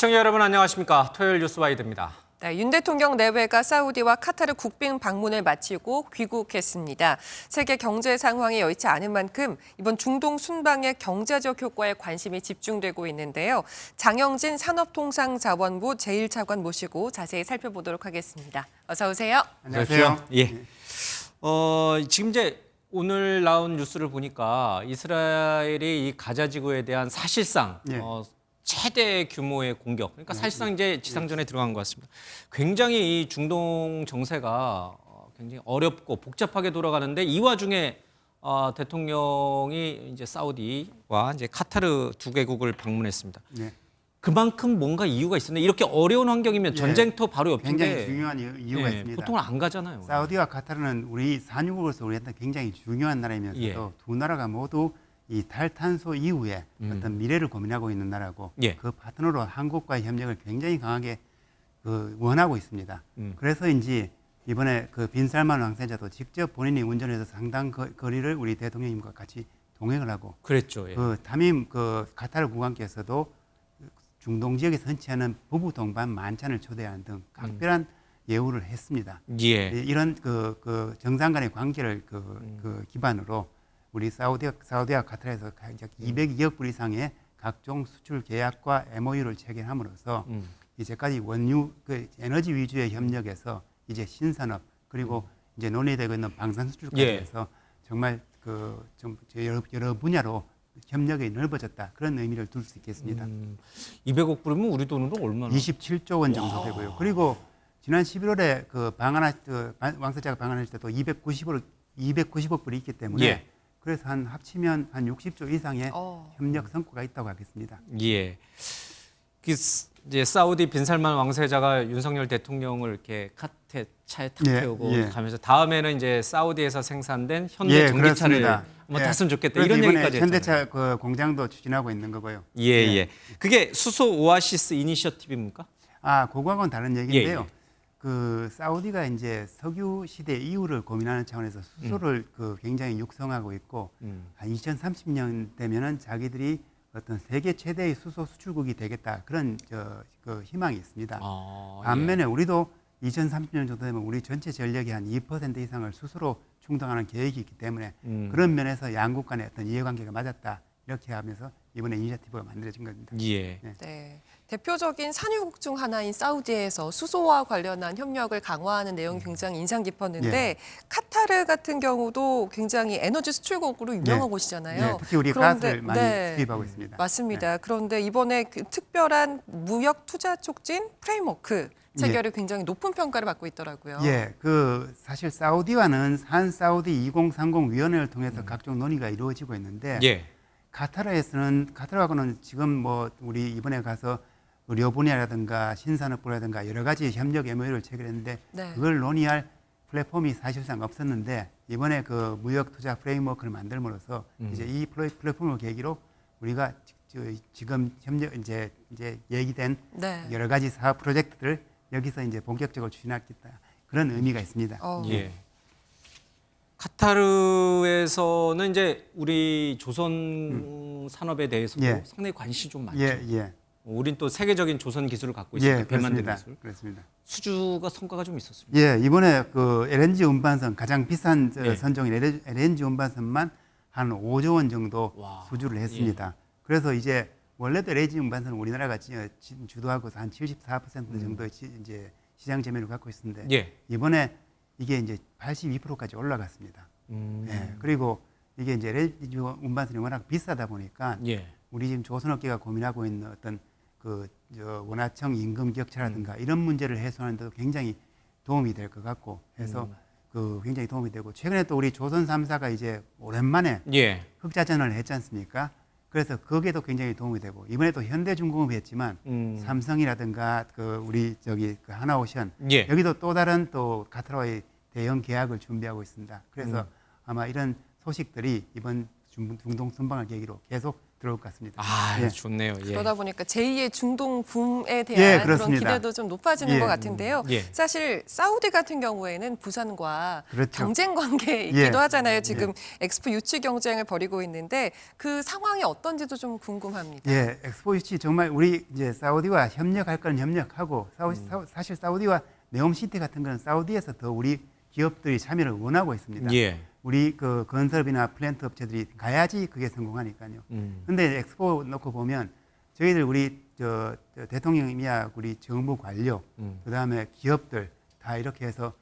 시청자 여러분 안녕하십니까. 토요일 뉴스와이드입니다. 네, 윤 대통령 내외가 사우디와 카타르 국빈 방문을 마치고 귀국했습니다. 세계 경제 상황이 여의치 않은 만큼 이번 중동 순방의 경제적 효과에 관심이 집중되고 있는데요. 장영진 산업통상자원부 제1차관 모시고 자세히 살펴보도록 하겠습니다. 어서 오세요. 안녕하세요. 예. 지금 이제 오늘 나온 뉴스를 보니까 이스라엘이 이 가자 지구에 대한 사실상 최대 규모의 공격. 그러니까 사실상 이제 지상전에 들어간 것 같습니다. 굉장히 이 중동 정세가 굉장히 어렵고 복잡하게 돌아가는데 이 와중에 대통령이 이제 사우디와 이제 카타르 두 개국을 방문했습니다. 네. 그만큼 뭔가 이유가 있었는데 이렇게 어려운 환경이면 전쟁터 바로 옆인데 굉장히 중요한 이유가 있습니다. 보통은 안 가잖아요. 사우디와 카타르는 우리 산유국으로서 우리한테 굉장히 중요한 나라이면서도 두 나라가 모두 이 탈탄소 이후에 어떤 미래를 고민하고 있는 나라고 그 파트너로 한국과의 협력을 굉장히 강하게 원하고 있습니다. 그래서인지 이번에 그 빈살만 왕세자도 직접 본인이 운전해서 상당 거리를 우리 대통령님과 같이 동행을 하고 그랬죠. 예. 그 담임 그 카타르 국왕께서도 중동 지역에 선취하는 부부 동반 만찬을 초대하는 등 각별한 예우를 했습니다. 예. 이런 그 정상 간의 관계를 그 기반으로 우리 사우디와 카타르에서 약 202억 불 이상의 각종 수출 계약과 MOU를 체결함으로써 이제까지 원유 그 에너지 위주의 협력에서 이제 신산업 그리고 이제 논의되고 있는 방산 수출까지 해서 정말 그 좀 여러 분야로 협력이 넓어졌다 그런 의미를 둘 수 있겠습니다. 200억 불이면 우리 돈으로 얼마나? 27조 원 정도 되고요. 그리고 지난 11월에 그 왕세자가 방한했을 때도 290억 불이 있기 때문에 그래서 합치면 한 60조 이상의 협력 성과가 있다고 하겠습니다. 예. 이제 사우디 빈살만 왕세자가 윤석열 대통령을 이렇게 차에 탁 태우고 가면서 다음에는 이제 사우디에서 생산된 현대 전기차를 한번 탔으면 좋겠다 이런 얘기까지 했잖아요. 현대차 그 공장도 추진하고 있는 거고요. 예. 그게 수소 오아시스 이니셔티브입니까? 그거하고는 다른 얘기인데요. 그 사우디가 이제 석유 시대 이후를 고민하는 차원에서 수소를 그 굉장히 육성하고 있고 한 2030년 되면은 자기들이 어떤 세계 최대의 수소 수출국이 되겠다 그런 그 희망이 있습니다. 반면에 우리도 2030년 정도 되면 우리 전체 전력의 한 2% 이상을 수소로 충당하는 계획이 있기 때문에 그런 면에서 양국 간의 어떤 이해관계가 맞았다 이렇게 하면서 이번에 이니셔티브가 만들어진 겁니다. 네. 대표적인 산유국 중 하나인 사우디에서 수소와 관련한 협력을 강화하는 내용이 굉장히 인상 깊었는데 카타르 같은 경우도 굉장히 에너지 수출국으로 유명한 곳이잖아요. 특히 우리 가스를 많이 수입하고 있습니다. 맞습니다. 그런데 이번에 그 특별한 무역 투자 촉진 프레임워크 체결이 굉장히 높은 평가를 받고 있더라고요. 그 사실 사우디와는 한 사우디 2030 위원회를 통해서 각종 논의가 이루어지고 있는데 카타르하고는 지금 뭐 우리 이번에 가서 의료 분야라든가 신산업 분야라든가 여러 가지 협력 MOU를 체결했는데 그걸 논의할 플랫폼이 사실상 없었는데 이번에 그 무역 투자 프레임워크를 만들므로써 이제 이 플랫폼을 계기로 우리가 지금 협력 이제 얘기된 여러 가지 사업 프로젝트를 여기서 이제 본격적으로 추진하겠다 그런 의미가 있습니다. 카타르에서는 이제 우리 조선 산업에 대해서도 상당히 관심이 좀 많죠. 우린 또 세계적인 조선 기술을 갖고 있으니까 배 만드는 기술. 그렇습니다. 수주가 성과가 좀 있었습니다. 이번에 그 LNG 운반선 가장 비싼 선종인 LNG 운반선만 한 5조 원 정도 수주를 했습니다. 그래서 이제 원래도 LNG 운반선은 우리나라가 주도하고 한 74% 정도 이제 시장 점유율을 갖고 있었는데 이번에 이게 이제 82%까지 올라갔습니다. 그리고 이게 이제 LNG 운반선이 워낙 비싸다 보니까 우리 지금 조선업계가 고민하고 있는 어떤 그 원화청 임금 격차라든가 이런 문제를 해소하는 데도 굉장히 도움이 될 것 같고 해서 그 굉장히 도움이 되고 최근에 또 우리 조선 3사가 이제 오랜만에 흑자전을 했지 않습니까? 그래서 거기에도 굉장히 도움이 되고 이번에도 현대중공업이 했지만 삼성이라든가 그 우리 그 하나오션 여기도 또 다른 또 카타르와의 대형 계약을 준비하고 있습니다. 그래서 아마 이런 소식들이 이번 중동 순방을 계기로 계속 들어올 것 같습니다. 아, 예. 좋네요. 예. 그러다 보니까 제2의 중동 붐에 대한 예, 그런 그렇습니다. 기대도 좀 높아지는 예. 것 같은데요. 예. 사실 사우디 같은 경우에는 부산과 그렇죠. 경쟁 관계에 예. 있기도 하잖아요. 지금 엑스포 유치 경쟁을 벌이고 있는데 그 상황이 어떤지도 좀 궁금합니다. 예, 엑스포 유치 정말 우리 이제 사우디와 협력할 건 협력하고 사실 사우디와 네옴시티 같은 건 사우디에서 더 우리 기업들이 참여를 원하고 있습니다. 예. 우리 그 건설업이나 플랜트 업체들이 가야지 그게 성공하니까요. 근데 엑스포 놓고 보면 저희들 우리 저 대통령이야 우리 정부 관료 그다음에 기업들 다 이렇게 해서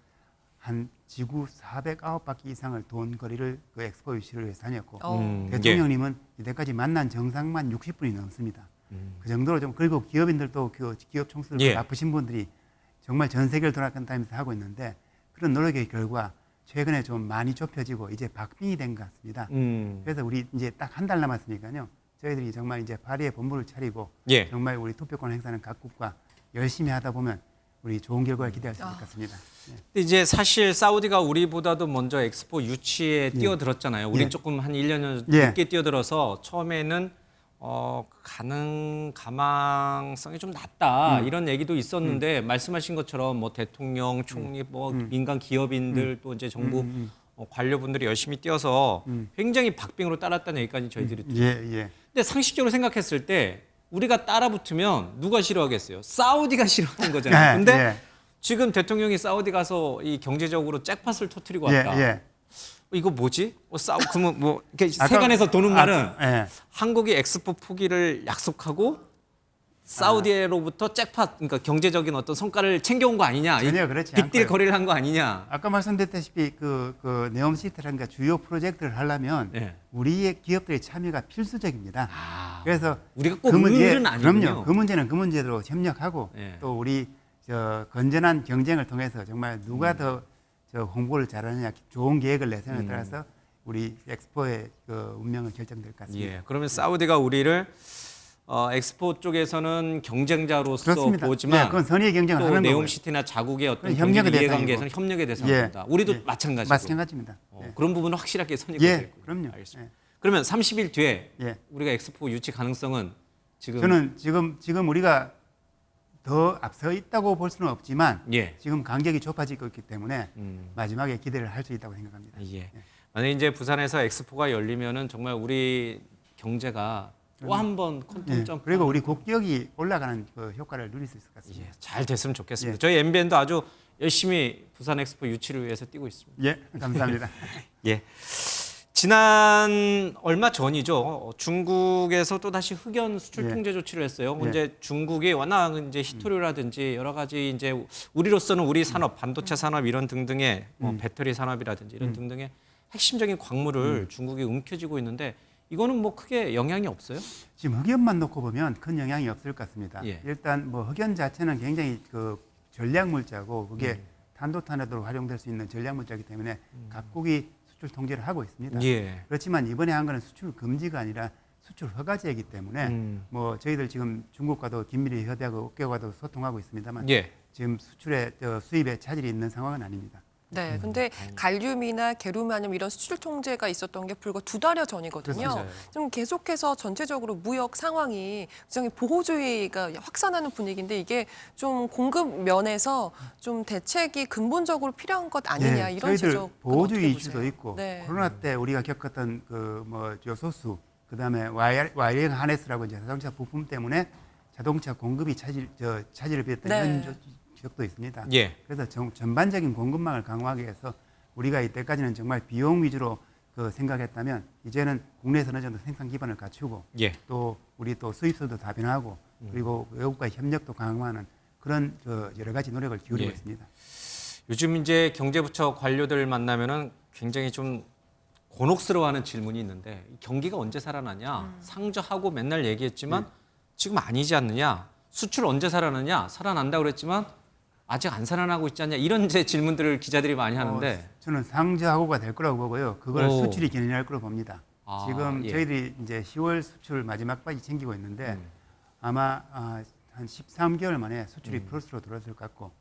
한 지구 409바퀴 이상을 돈 거리를 그 엑스포 유치를 위해서 다녔고 대통령님은 이때까지 만난 정상만 60분이 넘습니다. 그 정도로 좀 그리고 기업인들도 그 기업 총수들 예. 바쁘신 분들이 정말 전 세계를 돌아다니면서 하고 있는데 그런 노력의 결과 최근에 좀 많이 좁혀지고 이제 박빙이 된 것 같습니다. 그래서 우리 이제 딱 한 달 남았으니까요. 저희들이 정말 이제 파리에 본부를 차리고 예. 정말 우리 투표권 행사는 각국과 열심히 하다 보면 우리 좋은 결과를 기대할 수 있을 것 같습니다. 예. 근데 이제 사실 사우디가 우리보다도 먼저 엑스포 유치에 뛰어들었잖아요. 우린 예. 조금 한 1년 예. 늦게 뛰어들어서 처음에는 가망성이 좀 낮다 이런 얘기도 있었는데 말씀하신 것처럼 뭐 대통령, 총리, 뭐 민간 기업인들 또 이제 정부 관료분들이 열심히 뛰어서 굉장히 박빙으로 따랐다는 얘기까지 저희들이 듣죠. 예. 근데 상식적으로 생각했을 때 우리가 따라붙으면 누가 싫어하겠어요? 사우디가 싫어하는 거잖아요. 근데 예. 지금 대통령이 사우디 가서 이 경제적으로 잭팟을 터뜨리고 왔다. 예. 이거 뭐지? 그러면 뭐 이렇게 아까- 세간에서 도는 말은 예. 한국이 엑스포 포기를 약속하고 사우디로부터 잭팟, 그러니까 경제적인 어떤 성과를 챙겨온 거 아니냐? 전혀 그렇지 빅딜 않고요. 거래를 한 거 아니냐? 아까 말씀드렸다시피 그 네옴시티라든가 주요 프로젝트를 하려면 예. 우리의 기업들의 참여가 필수적입니다. 아, 그래서 우리가 꼭 그 문제- 을은 아니군요. 그럼요. 그 문제는 그 문제로 협력하고 예. 또 우리 저 건전한 경쟁을 통해서 정말 누가 더 저 홍보를 잘하느냐 좋은 계획을 내세우에 따라서 우리 엑스포의 그 운명은 결정될 것 같습니다. 예. 그러면 사우디가 우리를 엑스포 쪽에서는 경쟁자로서 그렇습니다. 보지만 예, 그건 선의 경쟁을 또 하는 거고요. 네옴시티나 자국의 어떤 그건 협력의 경제 이해관계에서는 대상이고. 협력의 대상입니다. 우리도 예. 마찬가지고. 마찬가지입니다. 예. 그런 부분은 확실하게 선입이 예, 될 거예요. 그럼요. 알겠습니다. 예. 그러면 30일 뒤에 예. 우리가 엑스포 유치 가능성은 지금 저는 지금 우리가 더 앞서 있다고 볼 수는 없지만 예. 지금 간격이 좁아지고 있기 때문에 마지막에 기대를 할 수 있다고 생각합니다. 예. 만약에 이제 부산에서 엑스포가 열리면은 정말 우리 경제가 또 한 번 퀀텀 예. 점프 그리고 우리 국격이 올라가는 그 효과를 누릴 수 있을 것 같습니다. 예, 잘 됐으면 좋겠습니다. 예. 저희 MBN도 아주 열심히 부산 엑스포 유치를 위해서 뛰고 있습니다. 예, 감사합니다. 예. 지난 얼마 전이죠. 중국에서 또 다시 흑연 수출 예. 통제 조치를 했어요. 예. 이제 중국이 워낙 이제 히토류라든지 여러 가지 이제 우리로서는 우리 산업, 반도체 산업 이런 등등의 뭐 배터리 산업이라든지 이런 등등의 핵심적인 광물을 중국이 움켜쥐고 있는데 이거는 뭐 크게 영향이 없어요? 지금 흑연만 놓고 보면 큰 영향이 없을 것 같습니다. 예. 일단 뭐 흑연 자체는 굉장히 그 전략 물자고 그게 탄도탄에도 활용될 수 있는 전략 물자이기 때문에 각국이 수출 통제를 하고 있습니다. 예. 그렇지만 이번에 한 거는 수출 금지가 아니라 수출 허가제이기 때문에 뭐 저희들 지금 중국과도 긴밀히 협의하고 업계와도 소통하고 있습니다만 예. 지금 수출에 수입에 차질이 있는 상황은 아닙니다. 네, 근데 갈륨이나 게르마늄 이런 수출 통제가 있었던 게 불과 2달여 전이거든요. 맞아요. 좀 계속해서 전체적으로 무역 상황이 굉장히 보호주의가 확산하는 분위기인데 이게 좀 공급 면에서 좀 대책이 근본적으로 필요한 것 아니냐 예, 이런 저희들 지적 보호주의 이슈도 있고 네. 코로나 때 우리가 겪었던 그 뭐 요소수 그다음에 와이어링 하네스라고 이제 자동차 부품 때문에 자동차 공급이 차질을 빚었던 네. 이런 지적도 있습니다. 예. 그래서 전반적인 공급망을 강화하기 위해서 우리가 이때까지는 정말 비용 위주로 그 생각했다면 이제는 국내에서 어느 정도 생산 기반을 갖추고 예. 또 우리 또 수입소도 다변화하고 그리고 외국과의 협력도 강화하는 그런 여러 가지 노력을 기울이고 예. 있습니다. 요즘 이제 경제부처 관료들 만나면은 굉장히 좀 곤혹스러워하는 질문이 있는데 경기가 언제 살아나냐? 상저하고 맨날 얘기했지만 지금 아니지 않느냐? 수출 언제 살아나냐? 살아난다고 그랬지만 아직 안 살아나고 있지 않냐? 이런 이제 질문들을 기자들이 많이 하는데 저는 상저하고가 될 거라고 보고요. 그걸 오. 수출이 견인할 거로 봅니다. 아, 지금 예. 저희들이 이제 10월 수출 마지막까지 챙기고 있는데 아마 한 13개월 만에 수출이 플러스로 들어설 것 같고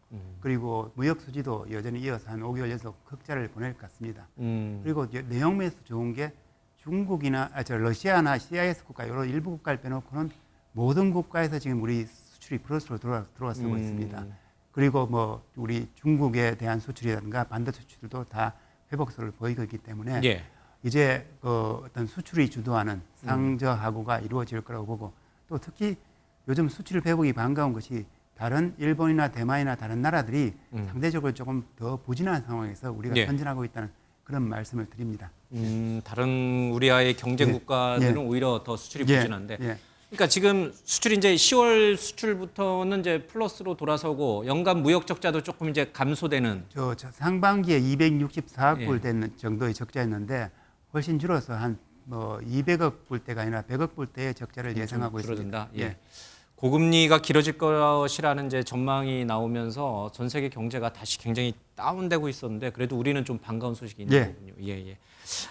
그리고 무역 수지도 여전히 이어서 한 5개월 연속 흑자를 보낼 것 같습니다. 그리고 내용면에서 좋은 게 중국이나 러시아나 CIS 국가 이런 일부 국가를 빼놓고는 모든 국가에서 지금 우리 수출이 플러스로 들어왔고 있습니다. 그리고 뭐 우리 중국에 대한 수출이라든가 반도체 수출도 다 회복세를 보이고 있기 때문에 예. 이제 그 어떤 수출이 주도하는 상저하고가 이루어질 거라고 보고 또 특히 요즘 수출 회복이 반가운 것이 다른 일본이나 대만이나 다른 나라들이 상대적으로 조금 더 부진한 상황에서 우리가 예. 선진하고 있다는 그런 말씀을 드립니다. 다른 우리와의 경쟁 예. 국가들은 예. 오히려 더 수출이 예. 부진한데. 예. 그러니까 지금 수출이 이제 10월 수출부터는 이제 플러스로 돌아서고 연간 무역 적자도 조금 이제 감소되는. 저 상반기에 264억 예. 불 되는 정도의 적자였는데 훨씬 줄어서 한 뭐 200억 불대가 아니라 100억 불대의 적자를 예상하고 있습니다. 줄어든다. 예. 고금리가 길어질 것이라는 이제 전망이 나오면서 전 세계 경제가 다시 굉장히 다운되고 있었는데 그래도 우리는 좀 반가운 소식이 있는 예. 거군요. 예, 예.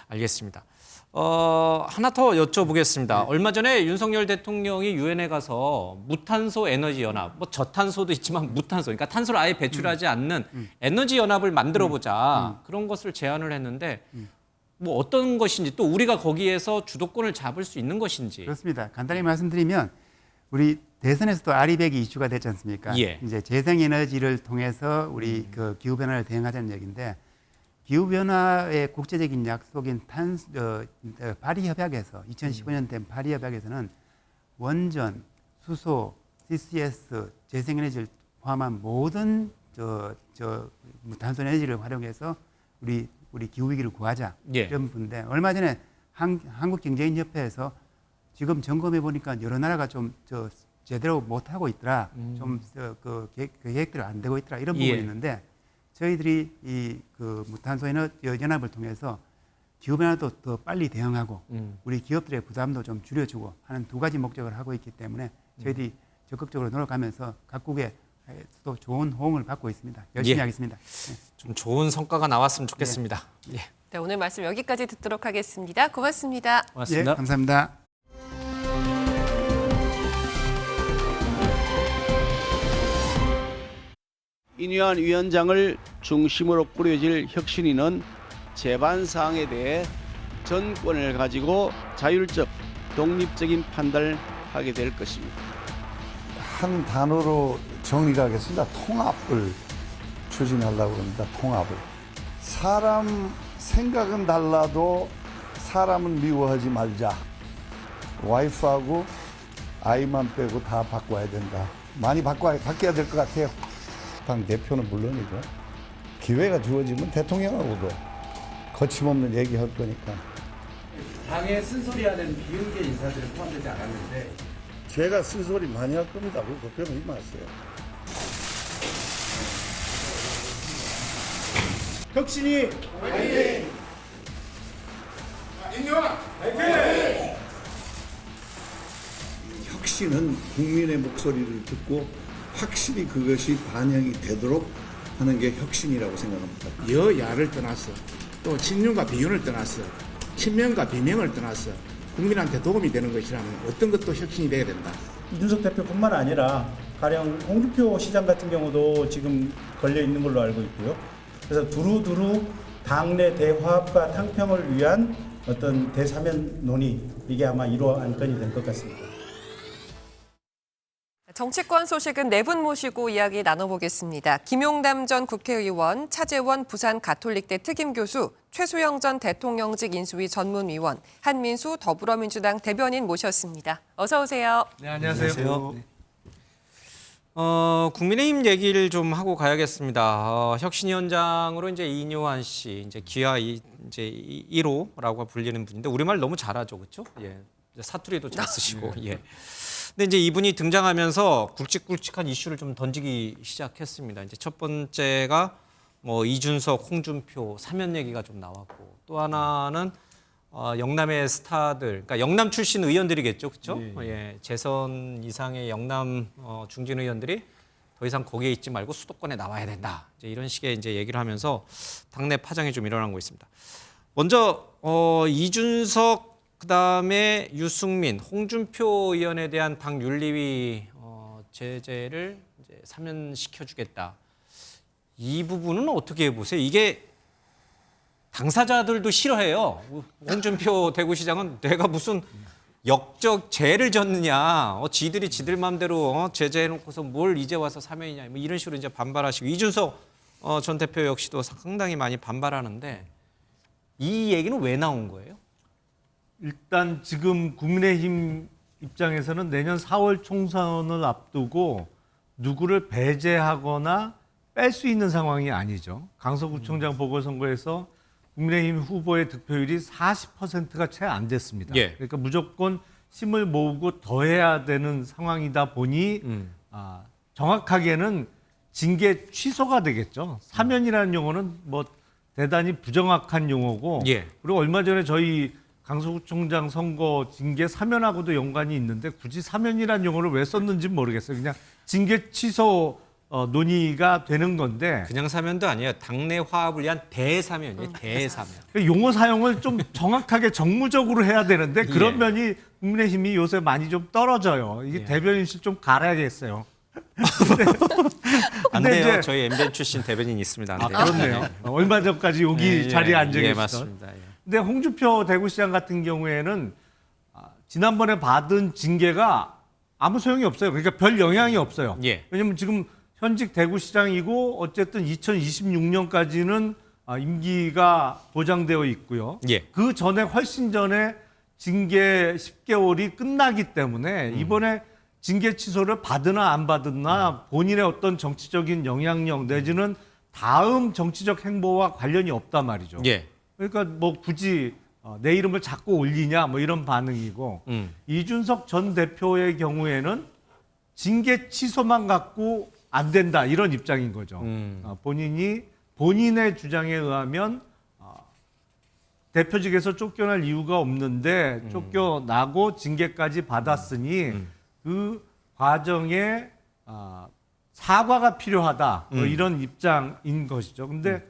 알겠습니다. 하나 더 여쭤보겠습니다. 얼마 전에 윤석열 대통령이 유엔에 가서 무탄소 에너지 연합, 뭐 저탄소도 있지만 무탄소, 그러니까 탄소를 아예 배출하지 않는 에너지 연합을 만들어 보자 그런 것을 제안을 했는데 뭐 어떤 것인지 또 우리가 거기에서 주도권을 잡을 수 있는 것인지. 그렇습니다. 간단히 말씀드리면 우리 대선에서도 아리백이 이슈가 됐지 않습니까? 예. 이제 재생에너지를 통해서 우리 그 기후 변화를 대응하자는 얘기인데 기후 변화의 국제적인 약속인 파리 협약에서 2015년 된 파리 협약에서는 원전, 수소, CCS, 재생에너지를 포함한 모든 무탄소 에너지를 활용해서 우리 기후 위기를 구하자 예. 이런 분인데 얼마 전에 한국경제인협회에서 지금 점검해 보니까 여러 나라가 좀 제대로 못 하고 있더라, 그 계획대로 안 되고 있더라 이런 부분이 예. 있는데 저희들이 이 그 무탄소 연합을 통해서 기후 변화도 더 빨리 대응하고 우리 기업들의 부담도 좀 줄여주고 하는 두 가지 목적을 하고 있기 때문에 저희들이 적극적으로 노력하면서 각국의 또 좋은 호응을 받고 있습니다. 열심히 예. 하겠습니다. 네. 좀 좋은 성과가 나왔으면 좋겠습니다. 예. 네, 오늘 말씀 여기까지 듣도록 하겠습니다. 고맙습니다. 고맙습니다. 예, 감사합니다. 인유한 위원장을 중심으로 꾸려질 혁신위는 재반 사항에 대해 전권을 가지고 자율적, 독립적인 판단을 하게 될 것입니다. 한 단어로 정리가 하겠습니다. 통합을 추진하려고 합니다. 통합을. 사람 생각은 달라도 사람은 미워하지 말자. 와이프하고 아이만 빼고 다 바꿔야 된다. 많이 바뀌어야 될 것 같아요. 당 대표는 물론이고 기회가 주어지면 대통령하고도 거침없는 얘기할 거니까. 당에 쓴소리하는 비윤계 인사들은 포함되지 않았는데 제가 쓴소리 많이 할 겁니다. 그거 걱정하지 마세요. 혁신이 화이팅! 인유아 화이팅! 혁신은 국민의 목소리를 듣고 확실히 그것이 반영이 되도록 하는 게 혁신이라고 생각합니다. 여야를 떠났어. 또 친윤과 비윤을 떠났어. 친명과 비명을 떠났어. 국민한테 도움이 되는 것이라면 어떤 것도 혁신이 돼야 된다. 이준석 대표뿐만 아니라 가령 홍준표 시장 같은 경우도 지금 걸려 있는 걸로 알고 있고요. 그래서 두루두루 당내 대화합과 탕평을 위한 어떤 대사면 논의 이게 아마 이루어 안건이 될 것 같습니다. 정치권 소식은 네 분 모시고 이야기 나눠보겠습니다. 김용남 전 국회의원, 차재원 부산 가톨릭대 특임교수, 최수영 전 대통령직 인수위 전문위원, 한민수 더불어민주당 대변인 모셨습니다. 어서 오세요. 네, 안녕하세요. 국민의힘 얘기를 좀 하고 가야겠습니다. 혁신위원장으로 이제 이인효한 씨, 이제 기아 이제 1호라고 불리는 분인데 우리말 너무 잘하죠, 그렇죠? 예, 사투리도 잘 쓰시고. 예. 근데 이제 이분이 등장하면서 굵직굵직한 이슈를 좀 던지기 시작했습니다. 이제 첫 번째가 뭐 이준석, 홍준표 사면 얘기가 좀 나왔고 또 하나는 영남의 스타들, 그러니까 영남 출신 의원들이겠죠, 그렇죠? 예, 재선 이상의 영남 중진 의원들이 더 이상 거기에 있지 말고 수도권에 나와야 된다. 이제 이런 식의 이제 얘기를 하면서 당내 파장이 좀 일어나고 있습니다. 먼저 이준석 그다음에 유승민, 홍준표 의원에 대한 당 윤리위 제재를 이제 사면시켜주겠다. 이 부분은 어떻게 보세요? 이게 당사자들도 싫어해요. 홍준표 대구시장은 내가 무슨 역적 죄를 졌느냐, 지들이 지들 맘대로 제재해놓고서 뭘 이제 와서 사면이냐, 뭐 이런 식으로 이제 반발하시고 이준석 전 대표 역시도 상당히 많이 반발하는데 이 얘기는 왜 나온 거예요? 일단 지금 국민의힘 입장에서는 내년 4월 총선을 앞두고 누구를 배제하거나 뺄 수 있는 상황이 아니죠. 강서구청장 보궐선거에서 국민의힘 후보의 득표율이 40%가 채 안 됐습니다. 예. 그러니까 무조건 힘을 모으고 더해야 되는 상황이다 보니 정확하게는 징계 취소가 되겠죠. 사면이라는 용어는 뭐 대단히 부정확한 용어고 예. 그리고 얼마 전에 저희 강서구청장 선거 징계 사면하고도 연관이 있는데 굳이 사면이라는 용어를 왜 썼는지 모르겠어요. 그냥 징계 취소 논의가 되는 건데 그냥 사면도 아니에요. 당내 화합을 위한 대사면이에요. 대사면. 용어 사용을 좀 정확하게 정무적으로 해야 되는데 그런 예. 면이 국민의힘이 요새 많이 좀 떨어져요. 이게 예. 대변인실 좀 갈아야겠어요. 안 근데 돼요. 이제- 저희 MBN 출신 대변인 있습니다. 안 돼요. 그렇네요. 얼마 전까지 여기 자리에 앉아 예, 계시던. 맞습니다. 예. 근데 홍준표 대구시장 같은 경우에는 지난번에 받은 징계가 아무 소용이 없어요. 그러니까 별 영향이 없어요. 예. 왜냐하면 지금 현직 대구시장이고 어쨌든 2026년까지는 임기가 보장되어 있고요. 예. 그 전에 훨씬 전에 징계 10개월이 끝나기 때문에 이번에 징계 취소를 받으나 안 받으나 본인의 어떤 정치적인 영향력 내지는 다음 정치적 행보와 관련이 없단 말이죠. 예. 그러니까 뭐 굳이 내 이름을 자꾸 올리냐 뭐 이런 반응이고 이준석 전 대표의 경우에는 징계 취소만 갖고 안 된다 이런 입장인 거죠. 본인이 본인의 주장에 의하면 대표직에서 쫓겨날 이유가 없는데 쫓겨나고 징계까지 받았으니 그 과정에 사과가 필요하다 뭐 이런 입장인 것이죠. 근데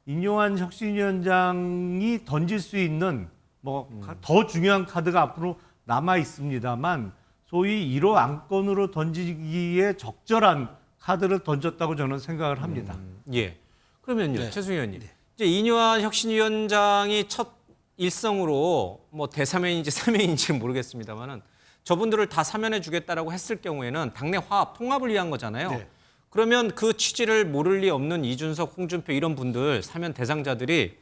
인요한 혁신위원장이 던질 수 있는 뭐 더 중요한 카드가 앞으로 남아 있습니다만 소위 1호 안건으로 던지기에 적절한 카드를 던졌다고 저는 생각을 합니다. 예. 그러면요, 네. 최승희 의원님. 이제 이뇨한 혁신위원장이 첫 일성으로 뭐 대사면인지 사면인지 모르겠습니다만은 저분들을 다 사면해 주겠다라고 했을 경우에는 당내 화합, 통합을 위한 거잖아요. 네. 그러면 그 취지를 모를 리 없는 이준석, 홍준표 이런 분들 사면 대상자들이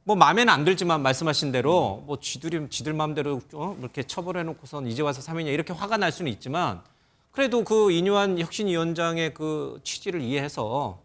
뭐 마음에는 안 들지만 말씀하신 대로 뭐 지들 마음대로 이렇게 처벌해 놓고선 이제 와서 사면이야 이렇게 화가 날 수는 있지만 그래도 그 이뇨한 혁신위원장의 그 취지를 이해해서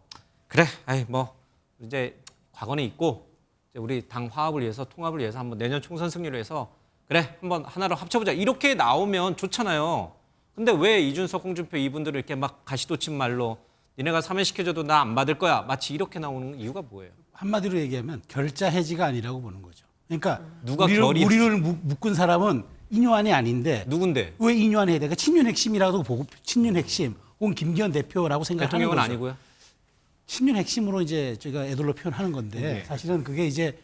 그래, 아이 뭐 이제 과거는 있고 이제 우리 당 화합을 위해서 통합을 위해서 한번 내년 총선 승리를 위해서 그래 한번 하나로 합쳐보자 이렇게 나오면 좋잖아요. 근데 왜 이준석, 홍준표 이분들을 이렇게 막 가시돋친 말로 니네가 사면시켜줘도 나 안 받을 거야 마치 이렇게 나오는 이유가 뭐예요? 한마디로 얘기하면 결자 해지가 아니라고 보는 거죠. 그러니까 누가 우리를 묶은 사람은 인요한이 아닌데 누군데? 왜 인요한이 해야 돼? 친윤 핵심이라고 보고 친윤 핵심 혹은 김기현 대표라고 생각하는 대통령은 거죠. 아니고요. 친윤 핵심으로 이제 저희가 애들로 표현하는 건데 네. 사실은 그게 이제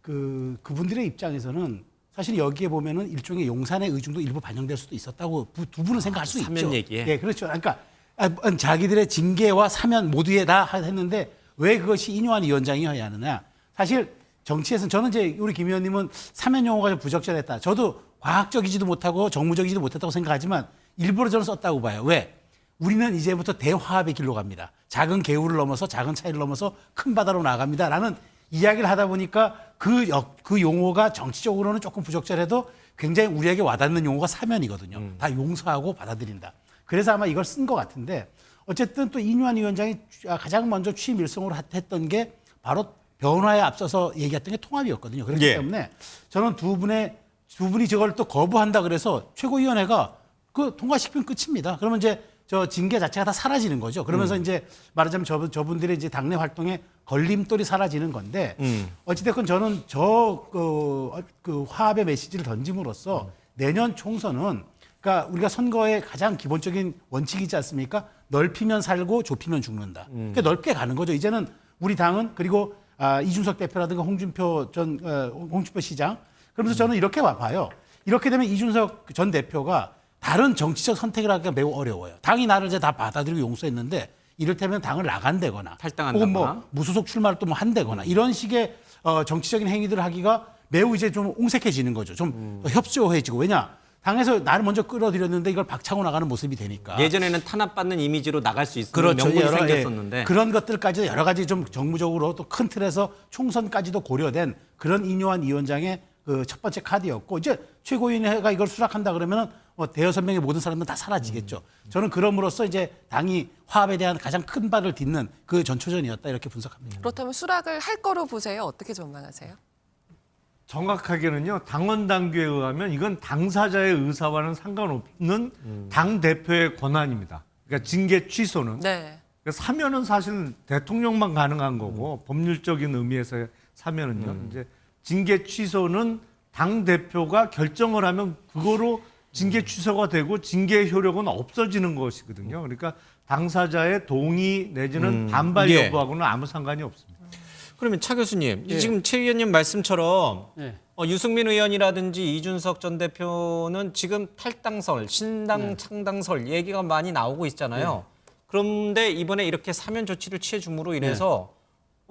그분들의 입장에서는 사실 여기에 보면은 일종의 용산의 의중도 일부 반영될 수도 있었다고 두 분은 생각할 수 사면 있죠. 얘기에? 네, 그렇죠. 그러니까 자기들의 징계와 사면 모두에 다 했는데 왜 그것이 인요한 위원장이어야 하느냐? 사실 정치에서는 저는 이제 우리 김 의원님은 사면 용어가 좀 부적절했다. 저도 과학적이지도 못하고 정무적이지도 못했다고 생각하지만 일부러 저는 썼다고 봐요. 왜? 우리는 이제부터 대화합의 길로 갑니다. 작은 개울을 넘어서 작은 차이를 넘어서 큰 바다로 나갑니다라는 이야기를 하다 보니까 그 용어가 정치적으로는 조금 부적절해도 굉장히 우리에게 와닿는 용어가 사면이거든요. 다 용서하고 받아들인다. 그래서 아마 이걸 쓴 것 같은데 어쨌든 또 이뇨한 위원장이 가장 먼저 취임 일성으로 했던 게 바로 변화에 앞서서 얘기했던 게 통합이었거든요. 그렇기 예. 때문에 저는 두 분이 저걸 또 거부한다 그래서 최고위원회가 그 통과시키면 끝입니다. 그러면 이제 저 징계 자체가 다 사라지는 거죠. 그러면서 이제 말하자면 저분들의 이제 당내 활동에 걸림돌이 사라지는 건데 어찌됐건 저는 그 화합의 메시지를 던짐으로써 내년 총선은 그러니까 우리가 선거의 가장 기본적인 원칙이지 않습니까? 넓히면 살고 좁히면 죽는다. 그러니까 넓게 가는 거죠. 이제는 우리 당은 그리고 이준석 대표라든가 홍준표 시장 그러면서 저는 이렇게 봐요. 이렇게 되면 이준석 전 대표가 다른 정치적 선택을 하기가 매우 어려워요. 당이 나를 이제 다 받아들이고 용서했는데 이를테면 당을 나간다거나 탈당한다거나. 혹은 뭐 무소속 출마를 또 뭐 한다거나 이런 식의 정치적인 행위들을 하기가 매우 이제 좀 옹색해지는 거죠. 좀 협소해지고. 왜냐? 당에서 나를 먼저 끌어들였는데 이걸 박차고 나가는 모습이 되니까. 예전에는 탄압받는 이미지로 나갈 수 있는 그렇죠. 명분이 여러, 생겼었는데 그런 것들까지 여러 가지 좀 정무적으로 또 큰 틀에서 총선까지도 고려된 그런 인요한 위원장의 그 첫 번째 카드였고 이제 최고위원회가 이걸 수락한다 그러면은 뭐 대여섯 명의 모든 사람들은 다 사라지겠죠. 저는 그럼으로써 이제 당이 화합에 대한 가장 큰 발을 딛는 그 전초전이었다 이렇게 분석합니다. 그렇다면 수락을 할 거로 보세요. 어떻게 전망하세요? 정확하게는요, 당원 당규에 의하면 이건 당사자의 의사와는 상관없는 당 대표의 권한입니다. 그러니까 징계 취소는. 네. 그러니까 사면은 사실 대통령만 가능한 거고 법률적인 의미에서의 사면은요. 이제 징계 취소는 당 대표가 결정을 하면 그거로 징계 취소가 되고 징계 효력은 없어지는 것이거든요. 그러니까 당사자의 동의 내지는 반발 예. 여부하고는 아무 상관이 없습니다. 그러면 차 교수님, 지금 최 위원님 말씀처럼 예. 유승민 의원이라든지 이준석 전 대표는 지금 탈당설, 신당 창당설 얘기가 많이 나오고 있잖아요. 그런데 이번에 이렇게 사면 조치를 취해 줌으로 인해서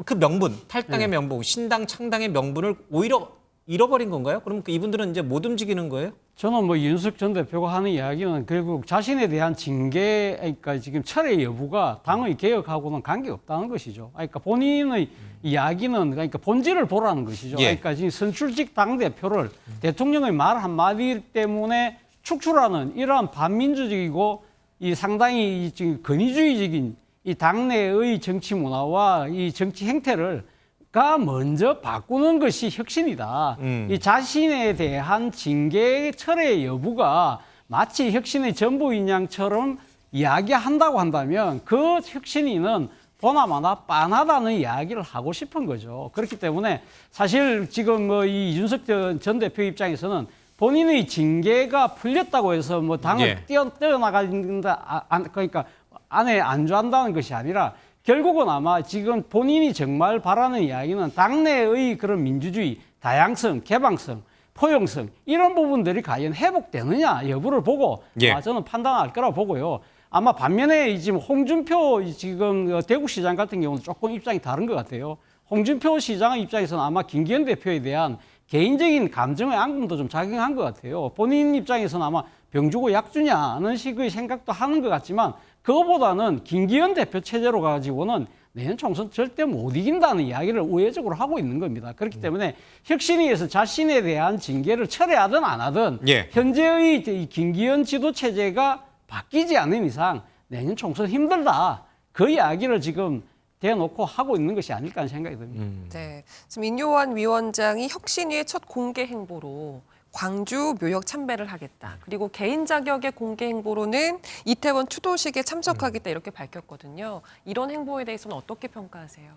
그 명분, 탈당의 명분, 신당 창당의 명분을 오히려 잃어버린 건가요? 그럼 이분들은 이제 못 움직이는 거예요? 저는 뭐 윤석 전 대표가 하는 이야기는 결국 자신에 대한 징계, 그러니까 지금 철회 여부가 당의 개혁하고는 관계없다는 것이죠. 그러니까 본인의 이야기는 그러니까 본질을 보라는 것이죠. 예. 그러니까 지금 선출직 당 대표를 대통령의 말 한마디 때문에 축출하는 이러한 반민주적이고 이 상당히 이 지금 권위주의적인 이 당내의 정치 문화와 이 정치 행태를 가 먼저 바꾸는 것이 혁신이다. 이 자신에 대한 징계 철회 여부가 마치 혁신의 전부인 양처럼 이야기한다고 한다면 그 혁신위는 보나마나 빤하다는 이야기를 하고 싶은 거죠. 그렇기 때문에 사실 지금 뭐 이 이준석 전 대표 입장에서는 본인의 징계가 풀렸다고 해서 뭐 당을 뛰어나간다, 그러니까 안에 안주한다는 것이 아니라 결국은 아마 지금 본인이 정말 바라는 이야기는 당내의 그런 민주주의, 다양성, 개방성, 포용성 이런 부분들이 과연 회복되느냐 여부를 보고 저는 판단할 거라고 보고요. 아마 반면에 지금 홍준표 지금 대구시장 같은 경우는 조금 입장이 다른 것 같아요. 홍준표 시장의 입장에서는 아마 김기현 대표에 대한 개인적인 감정의 앙금도 좀 작용한 것 같아요. 본인 입장에서는 아마 병 주고 약 주냐는 식의 생각도 하는 것 같지만 그거보다는 김기현 대표 체제로 가지고는 내년 총선 절대 못 이긴다는 이야기를 우회적으로 하고 있는 겁니다. 그렇기 때문에 혁신위에서 자신에 대한 징계를 철회하든 안 하든 현재의 이 김기현 지도 체제가 바뀌지 않는 이상 내년 총선 힘들다. 그 이야기를 지금 대놓고 하고 있는 것이 아닐까 하는 생각이 듭니다. 네, 지금 인요한 위원장이 혁신위의 첫 공개 행보로 광주 묘역 참배를 하겠다. 그리고 개인 자격의 공개 행보로는 이태원 추도식에 참석하겠다 이렇게 밝혔거든요. 이런 행보에 대해서는 어떻게 평가하세요?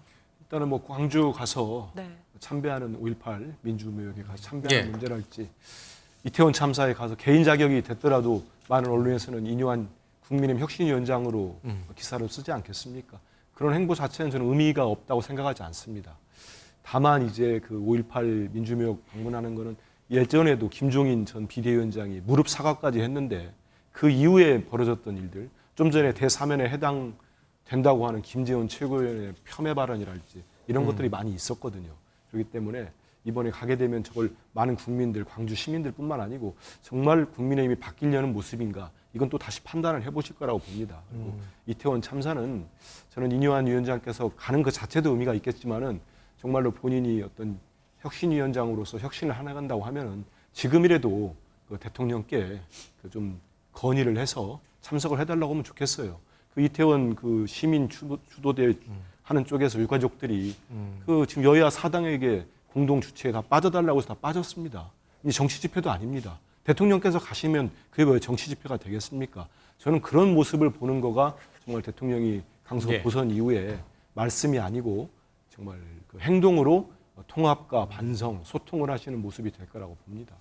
일단은 뭐 광주 가서 네. 참배하는 5.18 민주묘역에 가서 참배하는 문제랄지 이태원 참사에 가서 개인 자격이 됐더라도 많은 언론에서는 인요한 국민의힘 혁신위원장으로 기사를 쓰지 않겠습니까? 그런 행보 자체는 저는 의미가 없다고 생각하지 않습니다. 다만 이제 그 5.18 민주묘역 방문하는 거는 예전에도 김종인 전 비대위원장이 무릎 사과까지 했는데 그 이후에 벌어졌던 일들, 좀 전에 대사면에 해당된다고 하는 김재원 최고위원의 폄훼 발언이랄지 이런 것들이 많이 있었거든요. 그렇기 때문에 이번에 가게 되면 저걸 많은 국민들, 광주 시민들뿐만 아니고 정말 국민의힘이 바뀌려는 모습인가 이건 또 다시 판단을 해보실 거라고 봅니다. 그리고 이태원 참사는 저는 인요한 위원장께서 가는 그 자체도 의미가 있겠지만은 정말로 본인이 어떤 혁신위원장으로서 혁신을 해나간다고 하면은 지금이라도 그 대통령께 그 좀 건의를 해서 참석을 해달라고 하면 좋겠어요. 그 이태원 그 시민 추도대 하는 쪽에서 유가족들이 그 지금 여야 사당에게 공동 주최에 다 빠져달라고 해서 다 빠졌습니다. 이제 정치 집회도 아닙니다. 대통령께서 가시면 그게 왜 정치 집회가 되겠습니까? 저는 그런 모습을 보는 거가 정말 대통령이 강서 보선 이후에 말씀이 아니고 정말 그 행동으로 통합과 반성, 소통을 하시는 모습이 될 거라고 봅니다.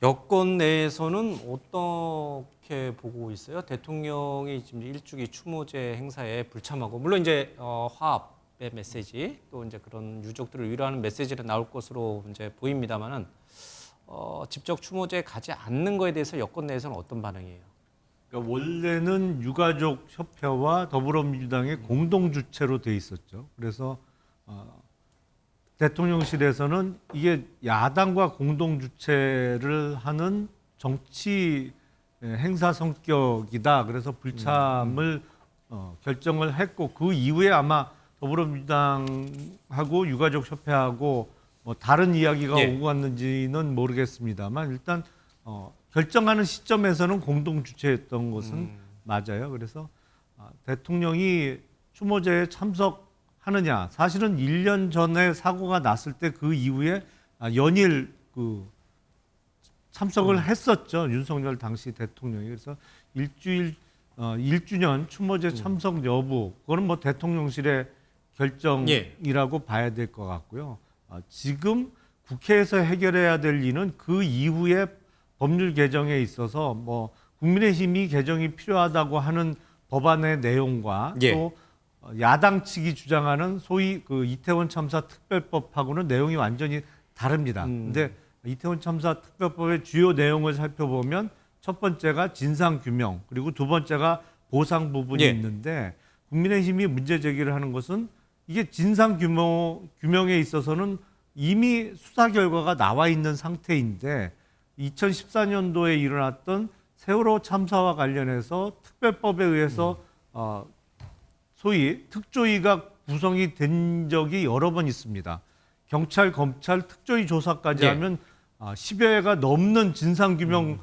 여권 내에서는 어떻게 보고 있어요? 대통령이 지금 일주기 추모제 행사에 불참하고 물론 이제 화합의 메시지 또 이제 그런 유족들을 위로하는 메시지가 나올 것으로 이제 보입니다만은 직접 추모제에 가지 않는 거에 대해서 여권 내에서는 어떤 반응이에요? 그러니까 원래는 유가족 협회와 더불어민주당의 공동 주체로 돼 있었죠. 그래서 대통령실에서는 이게 야당과 공동 주최를 하는 정치 행사 성격이다. 그래서 불참을 결정을 했고 그 이후에 아마 더불어민주당하고 유가족협회하고 뭐 다른 이야기가 예. 오고 갔는지는 모르겠습니다만 일단 결정하는 시점에서는 공동 주최했던 것은 맞아요. 그래서 대통령이 추모제에 참석하느냐 사실은 1년 전에 사고가 났을 때 그 이후에 연일 그 참석을 했었죠. 윤석열 당시 대통령이. 그래서 1주년 추모제 참석 여부 그거는 뭐 대통령실의 결정이라고 봐야 될 것 같고요. 지금 국회에서 해결해야 될 일은 그 이후에 법률 개정에 있어서 뭐 국민의힘이 개정이 필요하다고 하는 법안의 내용과 예. 또 야당 측이 주장하는 소위 그 이태원 참사 특별법하고는 내용이 완전히 다릅니다. 근데 이태원 참사 특별법의 주요 내용을 살펴보면 첫 번째가 진상 규명 그리고 두 번째가 보상 부분이 예. 있는데 국민의힘이 문제 제기를 하는 것은 이게 진상 규명에 있어서는 이미 수사 결과가 나와 있는 상태인데 2014년도에 일어났던 세월호 참사와 관련해서 특별법에 의해서 소위 특조위가 구성이 된 적이 여러 번 있습니다. 경찰, 검찰, 특조위 조사까지 예. 하면 10여 회가 넘는 진상규명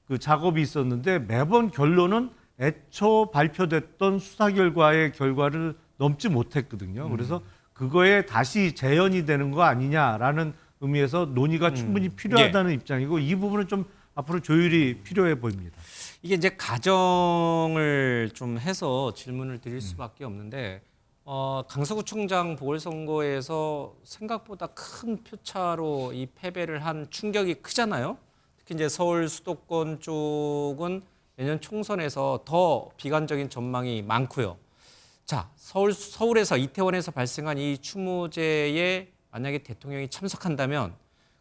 그 작업이 있었는데 매번 결론은 애초 발표됐던 수사 결과의 결과를 넘지 못했거든요. 그래서 그거에 다시 재현이 되는 거 아니냐라는 의미에서 논의가 충분히 필요하다는 입장이고 이 부분은 좀 앞으로 조율이 필요해 보입니다. 이게 이제 가정을 좀 해서 질문을 드릴 수밖에 없는데 강서구청장 보궐선거에서 생각보다 큰 표차로 이 패배를 한 충격이 크잖아요. 특히 이제 서울 수도권 쪽은 내년 총선에서 더 비관적인 전망이 많고요. 자, 서울에서 이태원에서 발생한 이 추모제에 만약에 대통령이 참석한다면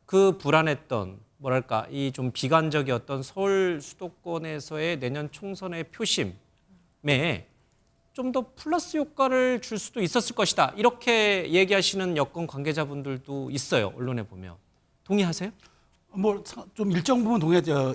그 불안했던 뭐랄까 이 좀 비관적이었던 서울 수도권에서의 내년 총선의 표심에 좀 더 플러스 효과를 줄 수도 있었을 것이다. 이렇게 얘기하시는 여권 관계자분들도 있어요. 언론에 보면. 동의하세요? 뭐 좀 일정 부분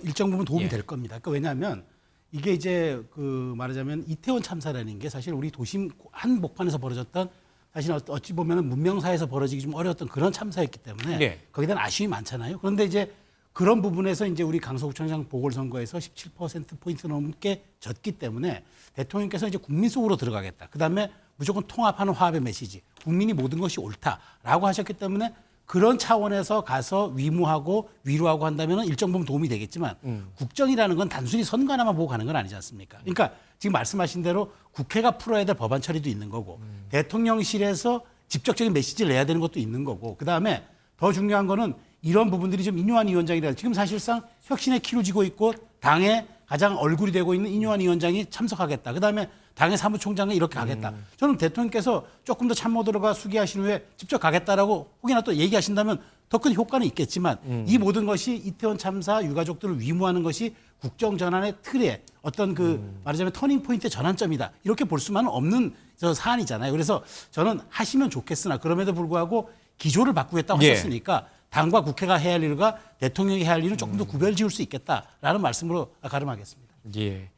일정 부분 도움이 예. 될 겁니다. 그러니까 왜냐하면 이게 이제 그 말하자면 이태원 참사라는 게 사실 우리 도심 한복판에서 벌어졌던 사실 어찌 보면 문명사에서 벌어지기 좀 어려웠던 그런 참사였기 때문에 네. 거기에 대한 아쉬움이 많잖아요. 그런데 이제 그런 부분에서 이제 우리 강서구청장 보궐선거에서 17% 넘게 졌기 때문에 대통령께서 이제 국민 속으로 들어가겠다. 그다음에 무조건 통합하는 화합의 메시지, 국민이 모든 것이 옳다라고 하셨기 때문에 그런 차원에서 가서 위무하고 위로하고 한다면 일정 부분 도움이 되겠지만 국정이라는 건 단순히 선거 하나만 보고 가는 건 아니지 않습니까? 그러니까 지금 말씀하신 대로 국회가 풀어야 될 법안 처리도 있는 거고 대통령실에서 직접적인 메시지를 내야 되는 것도 있는 거고 그다음에 더 중요한 거는 이런 부분들이 좀 인요한 위원장이라 지금 사실상 혁신의 키로 쥐고 있고 당의 가장 얼굴이 되고 있는 인요한 위원장이 참석하겠다. 그다음에 당의 사무총장은 이렇게 가겠다. 저는 대통령께서 조금 더 참모들과 수기하신 후에 직접 가겠다라고 혹여나 또 얘기하신다면 더 큰 효과는 있겠지만 이 모든 것이 이태원 참사 유가족들을 위무하는 것이 국정 전환의 틀에 어떤 그 말하자면 터닝 포인트의 전환점이다. 이렇게 볼 수만은 없는 저 사안이잖아요. 그래서 저는 하시면 좋겠으나 그럼에도 불구하고 기조를 바꾸겠다고 예. 하셨으니까 당과 국회가 해야 할 일과 대통령이 해야 할 일은 조금 더 구별 지을 수 있겠다라는 말씀으로 가름하겠습니다. 예.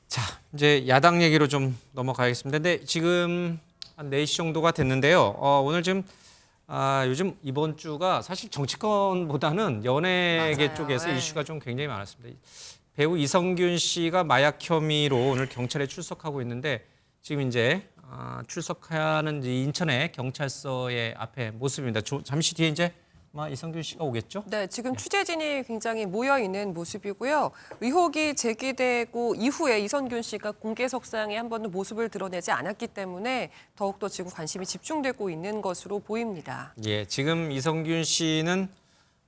자, 이제 야당 얘기로 좀 넘어가겠습니다. 근데 지금 한 4시 정도가 됐는데요. 오늘 지금 요즘 이번 주가 사실 정치권보다는 연예계 맞아요. 쪽에서 네. 이슈가 좀 굉장히 많았습니다. 배우 이성균 씨가 마약 혐의로 오늘 경찰에 출석하고 있는데 지금 이제 출석하는 인천의 경찰서의 앞에 모습입니다. 잠시 뒤에 이제 이성균 씨가 오겠죠? 네, 지금 취재진이 굉장히 모여 있는 모습이고요. 의혹이 제기되고 이후에 이성균 씨가 공개석상에 한 번도 모습을 드러내지 않았기 때문에 더욱더 지금 관심이 집중되고 있는 것으로 보입니다. 예, 지금 이성균 씨는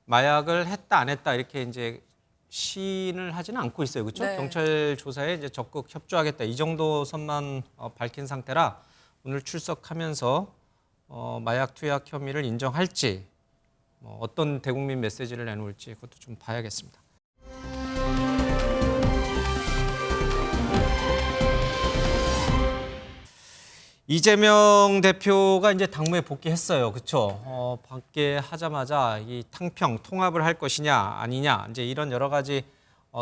마약을 했다 안 했다 이렇게 이제 시인을 하지는 않고 있어요, 그렇죠? 네. 경찰 조사에 이제 적극 협조하겠다 이 정도 선만 밝힌 상태라 오늘 출석하면서 마약 투약 혐의를 인정할지 어떤 대국민 메시지를 내놓을지 그것도 좀 봐야겠습니다. 이재명 대표가 이제 당무에 복귀했어요. 그렇죠? 복귀하자마자 이 탕평 통합을 할 것이냐 아니냐 이제 이런 여러 가지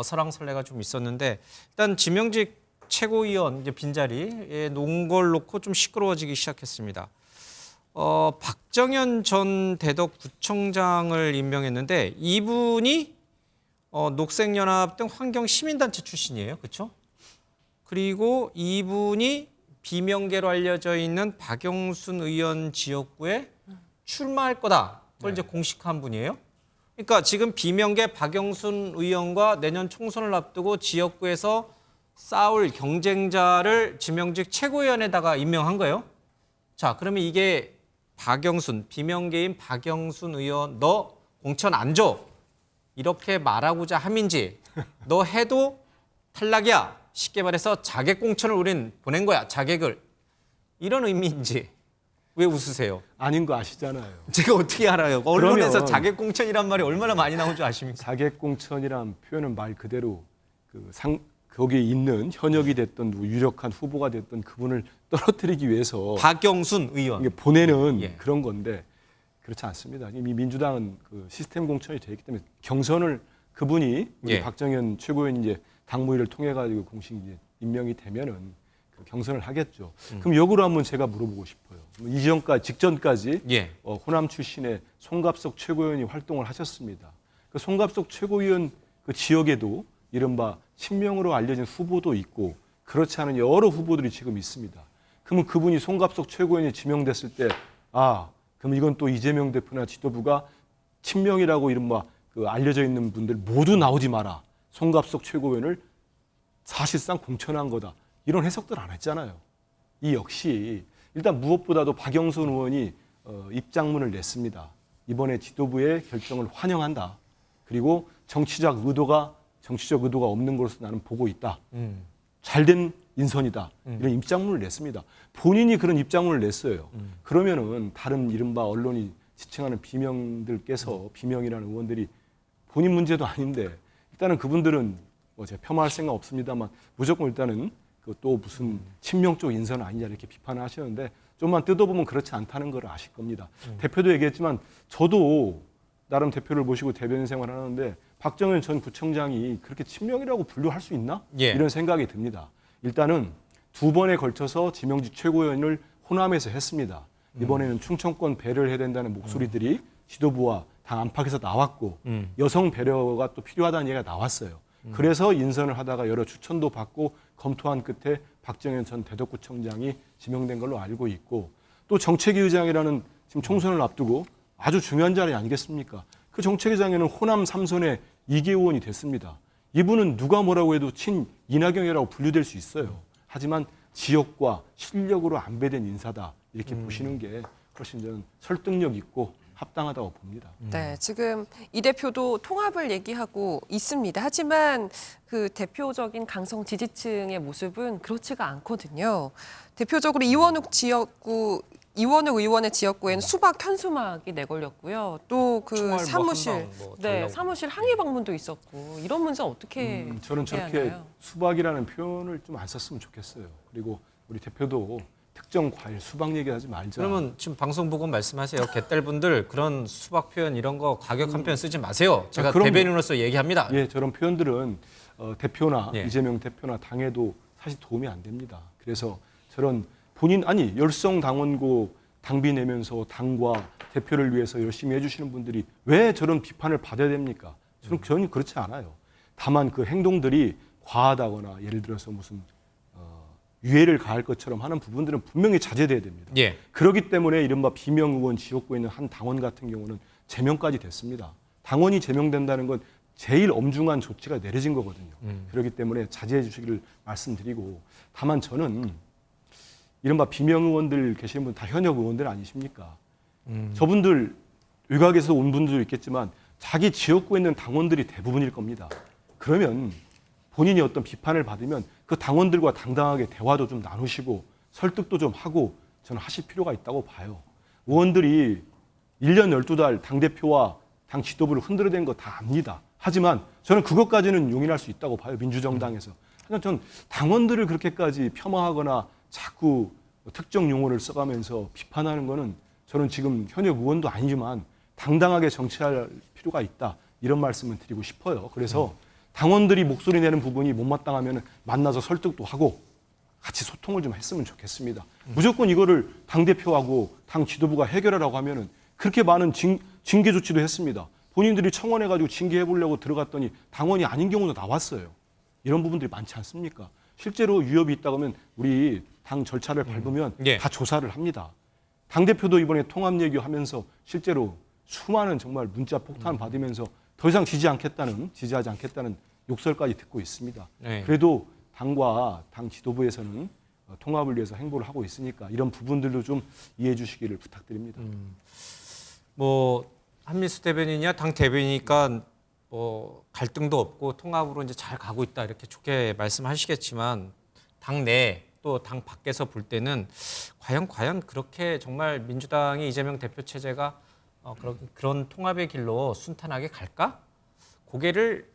설왕설래가 좀 있었는데 일단 지명직 최고위원 이제 빈자리에 놓은 걸 놓고 좀 시끄러워지기 시작했습니다. 박정현 전 대덕구청장을 임명했는데 이분이 녹색연합 등 환경시민단체 출신이에요. 그렇죠? 그리고 이분이 비명계로 알려져 있는 박영순 의원 지역구에 출마할 거다. 그걸 이제 공식한 분이에요. 그러니까 지금 비명계 박영순 의원과 내년 총선을 앞두고 지역구에서 싸울 경쟁자를 지명직 최고위원에다가 임명한 거예요. 자, 그러면 이게 박영순, 비명계인 박영순 의원 너 공천 안 줘. 이렇게 말하고자 함인지 너 해도 탈락이야. 쉽게 말해서 자객 공천을 우린 보낸 거야. 자객을. 이런 의미인지. 왜 웃으세요? 아닌 거 아시잖아요. 제가 어떻게 알아요? 언론에서 그러면 자객 공천이란 말이 얼마나 많이 나온 줄 아십니까? 자객 공천이란 표현은 말 그대로 거기에 있는 현역이 됐던 유력한 후보가 됐던 그분을 떨어뜨리기 위해서 박영순 의원 이게 보내는 예. 그런 건데 그렇지 않습니다. 이미 민주당은 그 시스템 공천이 되어 있기 때문에 경선을 그분이 예. 박정현 최고위원 이제 당무위를 통해 가지고 공식 이제 임명이 되면은 그 경선을 하겠죠. 그럼 역으로 한번 제가 물어보고 싶어요. 직전까지 예. 호남 출신의 송갑석 최고위원이 활동을 하셨습니다. 그 송갑석 최고위원 그 지역에도 이른바 친명으로 알려진 후보도 있고 그렇지 않은 여러 후보들이 지금 있습니다. 그러면 그분이 송갑석 최고위원이 지명됐을 때 그럼 이건 또 이재명 대표나 지도부가 친명이라고 이른바 그 알려져 있는 분들 모두 나오지 마라. 송갑석 최고위원을 사실상 공천한 거다. 이런 해석들 안 했잖아요. 이 역시 일단 무엇보다도 박영순 의원이 입장문을 냈습니다. 이번에 지도부의 결정을 환영한다. 그리고 정치적 의도가 없는 것으로 나는 보고 있다. 잘된 인선이다. 이런 입장문을 냈습니다. 본인이 그런 입장문을 냈어요. 그러면은 다른 이른바 언론이 지칭하는 비명들께서 비명이라는 의원들이 본인 문제도 아닌데 일단은 그분들은 제가 폄하할 생각 없습니다만 무조건 일단은 또 무슨 친명 쪽 인선 아니냐 이렇게 비판을 하시는데 좀만 뜯어보면 그렇지 않다는 걸 아실 겁니다. 대표도 얘기했지만 저도 나름 대표를 모시고 대변인 생활을 하는데 박정현 전 구청장이 그렇게 친명이라고 분류할 수 있나? 예. 이런 생각이 듭니다. 일단은 2번에 걸쳐서 지명직 최고위원을 호남에서 했습니다. 이번에는 충청권 배려를 해야 된다는 목소리들이 지도부와 당 안팎에서 나왔고 여성 배려가 또 필요하다는 얘기가 나왔어요. 그래서 인선을 하다가 여러 추천도 받고 검토한 끝에 박정현 전 대덕구청장이 지명된 걸로 알고 있고 또 정책위 의장이라는 지금 총선을 앞두고 아주 중요한 자리 아니겠습니까? 그 정책위장에는 호남 3선의 이계호원이 됐습니다. 이분은 누가 뭐라고 해도 친 이낙연이라고 분류될 수 있어요. 하지만 지역과 실력으로 안배된 인사다 이렇게 보시는 게 훨씬 저는 설득력 있고 합당하다고 봅니다. 네, 지금 이 대표도 통합을 얘기하고 있습니다. 하지만 그 대표적인 강성 지지층의 모습은 그렇지가 않거든요. 대표적으로 이원욱 의원의 지역구에는 수박 현수막이 내걸렸고요. 또 그 사무실, 사무실 항의 방문도 있었고 이런 문제 어떻게 저는 저렇게 해야 하나요? 수박이라는 표현을 좀 안 썼으면 좋겠어요. 그리고 우리 대표도 특정 과일 수박 얘기하지 말자. 그러면 지금 방송 보고 말씀하세요. 개딸분들 그런 수박 표현 이런 거 과격한 표현 쓰지 마세요. 제가 그럼요. 대변인으로서 얘기합니다. 예, 저런 표현들은 대표나 예. 이재명 대표나 당에도 사실 도움이 안 됩니다. 그래서 저런 열성 당원고 당비 내면서 당과 대표를 위해서 열심히 해주시는 분들이 왜 저런 비판을 받아야 됩니까? 저는 전혀 그렇지 않아요. 다만 그 행동들이 과하다거나 예를 들어서 무슨 유해를 가할 것처럼 하는 부분들은 분명히 자제돼야 됩니다. 예. 그렇기 때문에 이른바 비명 의원 지역구에 있는 한 당원 같은 경우는 제명까지 됐습니다. 당원이 제명된다는 건 제일 엄중한 조치가 내려진 거거든요. 그렇기 때문에 자제해 주시기를 말씀드리고 다만 저는 이른바 비명 의원들 계시는 분 다 현역 의원들 아니십니까? 저분들 외곽에서 온 분들도 있겠지만 자기 지역구에 있는 당원들이 대부분일 겁니다. 그러면 본인이 어떤 비판을 받으면 그 당원들과 당당하게 대화도 좀 나누시고 설득도 좀 하고 저는 하실 필요가 있다고 봐요. 의원들이 1년 12달 당대표와 당 지도부를 흔들어댄 거 다 압니다. 하지만 저는 그것까지는 용인할 수 있다고 봐요. 민주정당에서. 하지만 전 당원들을 그렇게까지 폄하하거나 자꾸 특정 용어를 써가면서 비판하는 거는 저는 지금 현역 의원도 아니지만 당당하게 정치할 필요가 있다. 이런 말씀을 드리고 싶어요. 그래서 당원들이 목소리 내는 부분이 못마땅하면 만나서 설득도 하고 같이 소통을 좀 했으면 좋겠습니다. 무조건 이거를 당대표하고 당 지도부가 해결하라고 하면은 그렇게 많은 징계 조치도 했습니다. 본인들이 청원해가지고 징계해보려고 들어갔더니 당원이 아닌 경우도 나왔어요. 이런 부분들이 많지 않습니까? 실제로 위협이 있다고 하면 우리 당 절차를 밟으면 다 조사를 합니다. 당대표도 이번에 통합 얘기하면서 실제로 수많은 정말 문자 폭탄 받으면서 더 이상 지지하지 않겠다는 욕설까지 듣고 있습니다. 그래도 당과 당 지도부에서는 통합을 위해서 행보를 하고 있으니까 이런 부분들도 좀 이해해 주시기를 부탁드립니다. 뭐 한민수 대변인이야 당 대변이니까 뭐 갈등도 없고 통합으로 이제 잘 가고 있다 이렇게 좋게 말씀하시겠지만 당내 또 당 밖에서 볼 때는 과연 그렇게 정말 민주당이 이재명 대표 체제가 그런 통합의 길로 순탄하게 갈까? 고개를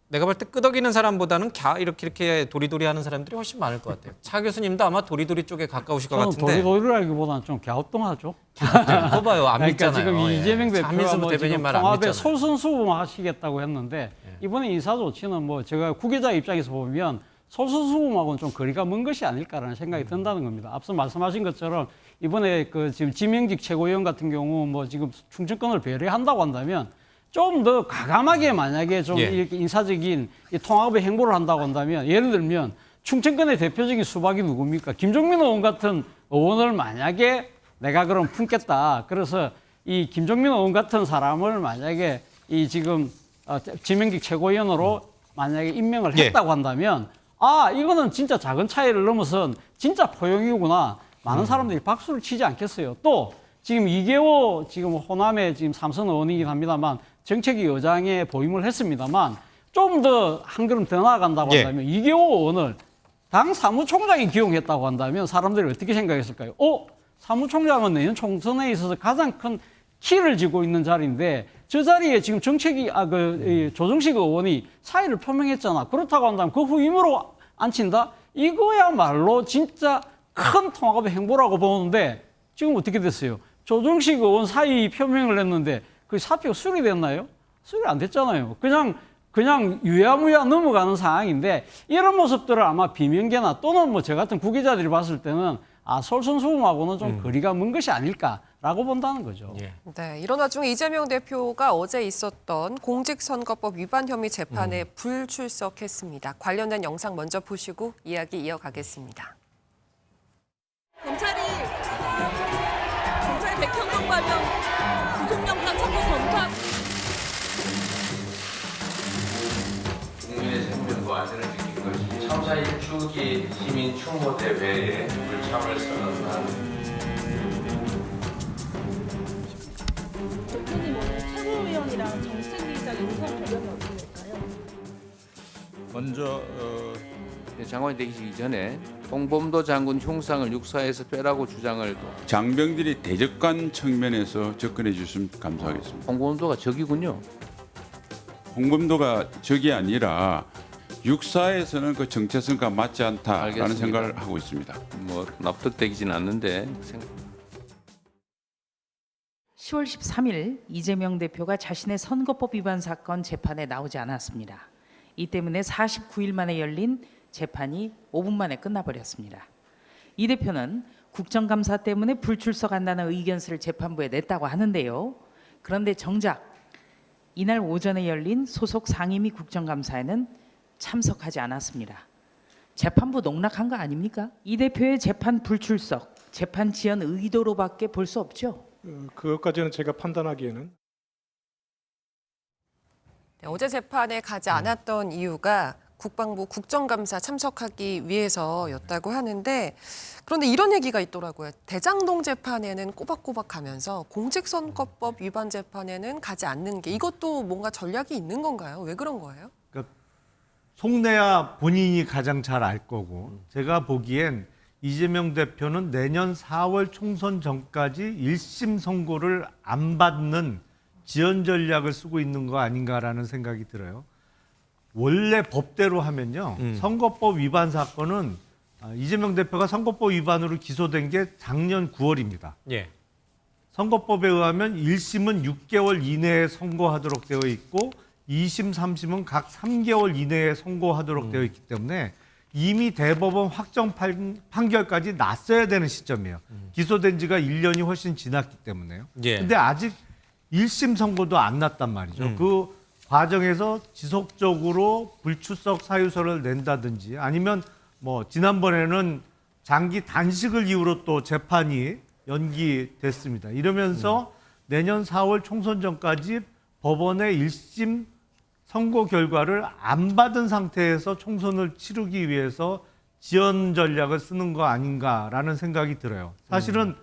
내가 볼 때 끄덕이는 사람보다는 이렇게 도리도리하는 사람들이 훨씬 많을 것 같아요. 차 교수님도 아마 도리도리 쪽에 가까우실 것 같은데. 도리도리라기보다는 좀 갸우뚱하죠. 그거 봐요. 안 그러니까 믿잖아요. 지금 이재명 대표가 뭐 지금 통합에 솔선수범하시겠다고 했는데 이번에 인사 조치는 뭐 제가 후계자 입장에서 보면 솔선수범하고는 좀 거리가 먼 것이 아닐까라는 생각이 든다는 겁니다. 앞서 말씀하신 것처럼 이번에 그 지금 지명직 최고위원 같은 경우 뭐 지금 충청권을 배려한다고 한다면 좀 더 과감하게 만약에 좀 이렇게 인사적인 이 통합의 행보를 한다고 한다면 예를 들면 충청권의 대표적인 수박이 누굽니까? 김종민 의원 같은 의원을 만약에 내가 그럼 품겠다. 그래서 이 김종민 의원 같은 사람을 만약에 이 지금 지명직 최고위원으로 만약에 임명을 했다고 한다면 이거는 진짜 작은 차이를 넘어선 진짜 포용이구나. 많은 사람들이 박수를 치지 않겠어요. 또 지금 이계호 지금 호남의 지금 삼선 의원이긴 합니다만 정책위 의장에 보임을 했습니다만 좀 더 한 걸음 더 나아간다고 한다면 이계호 의원을 당 사무총장이 기용했다고 한다면 사람들이 어떻게 생각했을까요? 사무총장은 내년 총선에 있어서 가장 큰 키를 쥐고 있는 자리인데 저 자리에 지금 정책위 조정식 의원이 사의를 표명했잖아. 그렇다고 한다면 그 후임으로 앉힌다? 이거야말로 진짜 큰 통합의 행보라고 보는데 지금 어떻게 됐어요? 조정식 의원 사의 표명을 했는데 그 사표가 수리됐나요? 수리 안 됐잖아요. 그냥 유야무야 넘어가는 상황인데 이런 모습들을 아마 비명계나 또는 뭐 저 같은 구기자들이 봤을 때는 솔선수범하고는 좀 거리가 먼 것이 아닐까라고 본다는 거죠. 네, 이런 와중에 이재명 대표가 어제 있었던 공직선거법 위반 혐의 재판에 불출석했습니다. 관련된 영상 먼저 보시고 이야기 이어가겠습니다. 검찰이 백현동 관련 구속영장 청구 검토하고 국민의 생명과 안전을 지킬 것이 참사 1주기 시민 추모 대회에 불참을 선언한 대표님 오늘 최고위원이랑 정책위의장 인선 결정이 어떻게 될까요? 먼저 장관이 되기 전에 홍범도 장군 흉상을 육사에서 빼라고 주장을 장병들이 대적관 측면에서 접근해 주시면 감사하겠습니다. 홍범도가 적이군요. 홍범도가 적이 아니라 육사에서는 그 정체성과 맞지 않다라는 알겠습니다. 생각을 하고 있습니다. 뭐 납득되기진 않는데 10월 13일 이재명 대표가 자신의 선거법 위반 사건 재판에 나오지 않았습니다. 이 때문에 49일 만에 열린 재판이 5분 만에 끝나버렸습니다. 이 대표는 국정감사 때문에 불출석한다는 의견서를 재판부에 냈다고 하는데요. 그런데 정작 이날 오전에 열린 소속 상임위 국정감사에는 참석하지 않았습니다. 재판부 농락한 거 아닙니까? 이 대표의 재판 불출석, 재판 지연 의도로밖에 볼 수 없죠. 그것까지는 제가 판단하기에는. 네, 어제 재판에 가지 않았던 이유가 국방부 국정감사 참석하기 위해서였다고 하는데 그런데 이런 얘기가 있더라고요. 대장동 재판에는 꼬박꼬박 가면서 공직선거법 위반 재판에는 가지 않는 게 이것도 뭔가 전략이 있는 건가요? 왜 그런 거예요? 그러니까 속내야 본인이 가장 잘 알 거고 제가 보기엔 이재명 대표는 내년 4월 총선 전까지 1심 선고를 안 받는 지연 전략을 쓰고 있는 거 아닌가라는 생각이 들어요. 원래 법대로 하면요. 선거법 위반 사건은 이재명 대표가 선거법 위반으로 기소된 게 작년 9월입니다. 예. 선거법에 의하면 1심은 6개월 이내에 선고하도록 되어 있고 2심, 3심은 각 3개월 이내에 선고하도록 되어 있기 때문에 이미 대법원 확정 판결까지 났어야 되는 시점이에요. 기소된 지가 1년이 훨씬 지났기 때문에요. 예. 근데 아직 1심 선고도 안 났단 말이죠. 그 과정에서 지속적으로 불출석 사유서를 낸다든지 아니면 뭐 지난번에는 장기 단식을 이유로 또 재판이 연기됐습니다. 이러면서 내년 4월 총선 전까지 법원의 1심 선고 결과를 안 받은 상태에서 총선을 치르기 위해서 지연 전략을 쓰는 거 아닌가라는 생각이 들어요. 사실은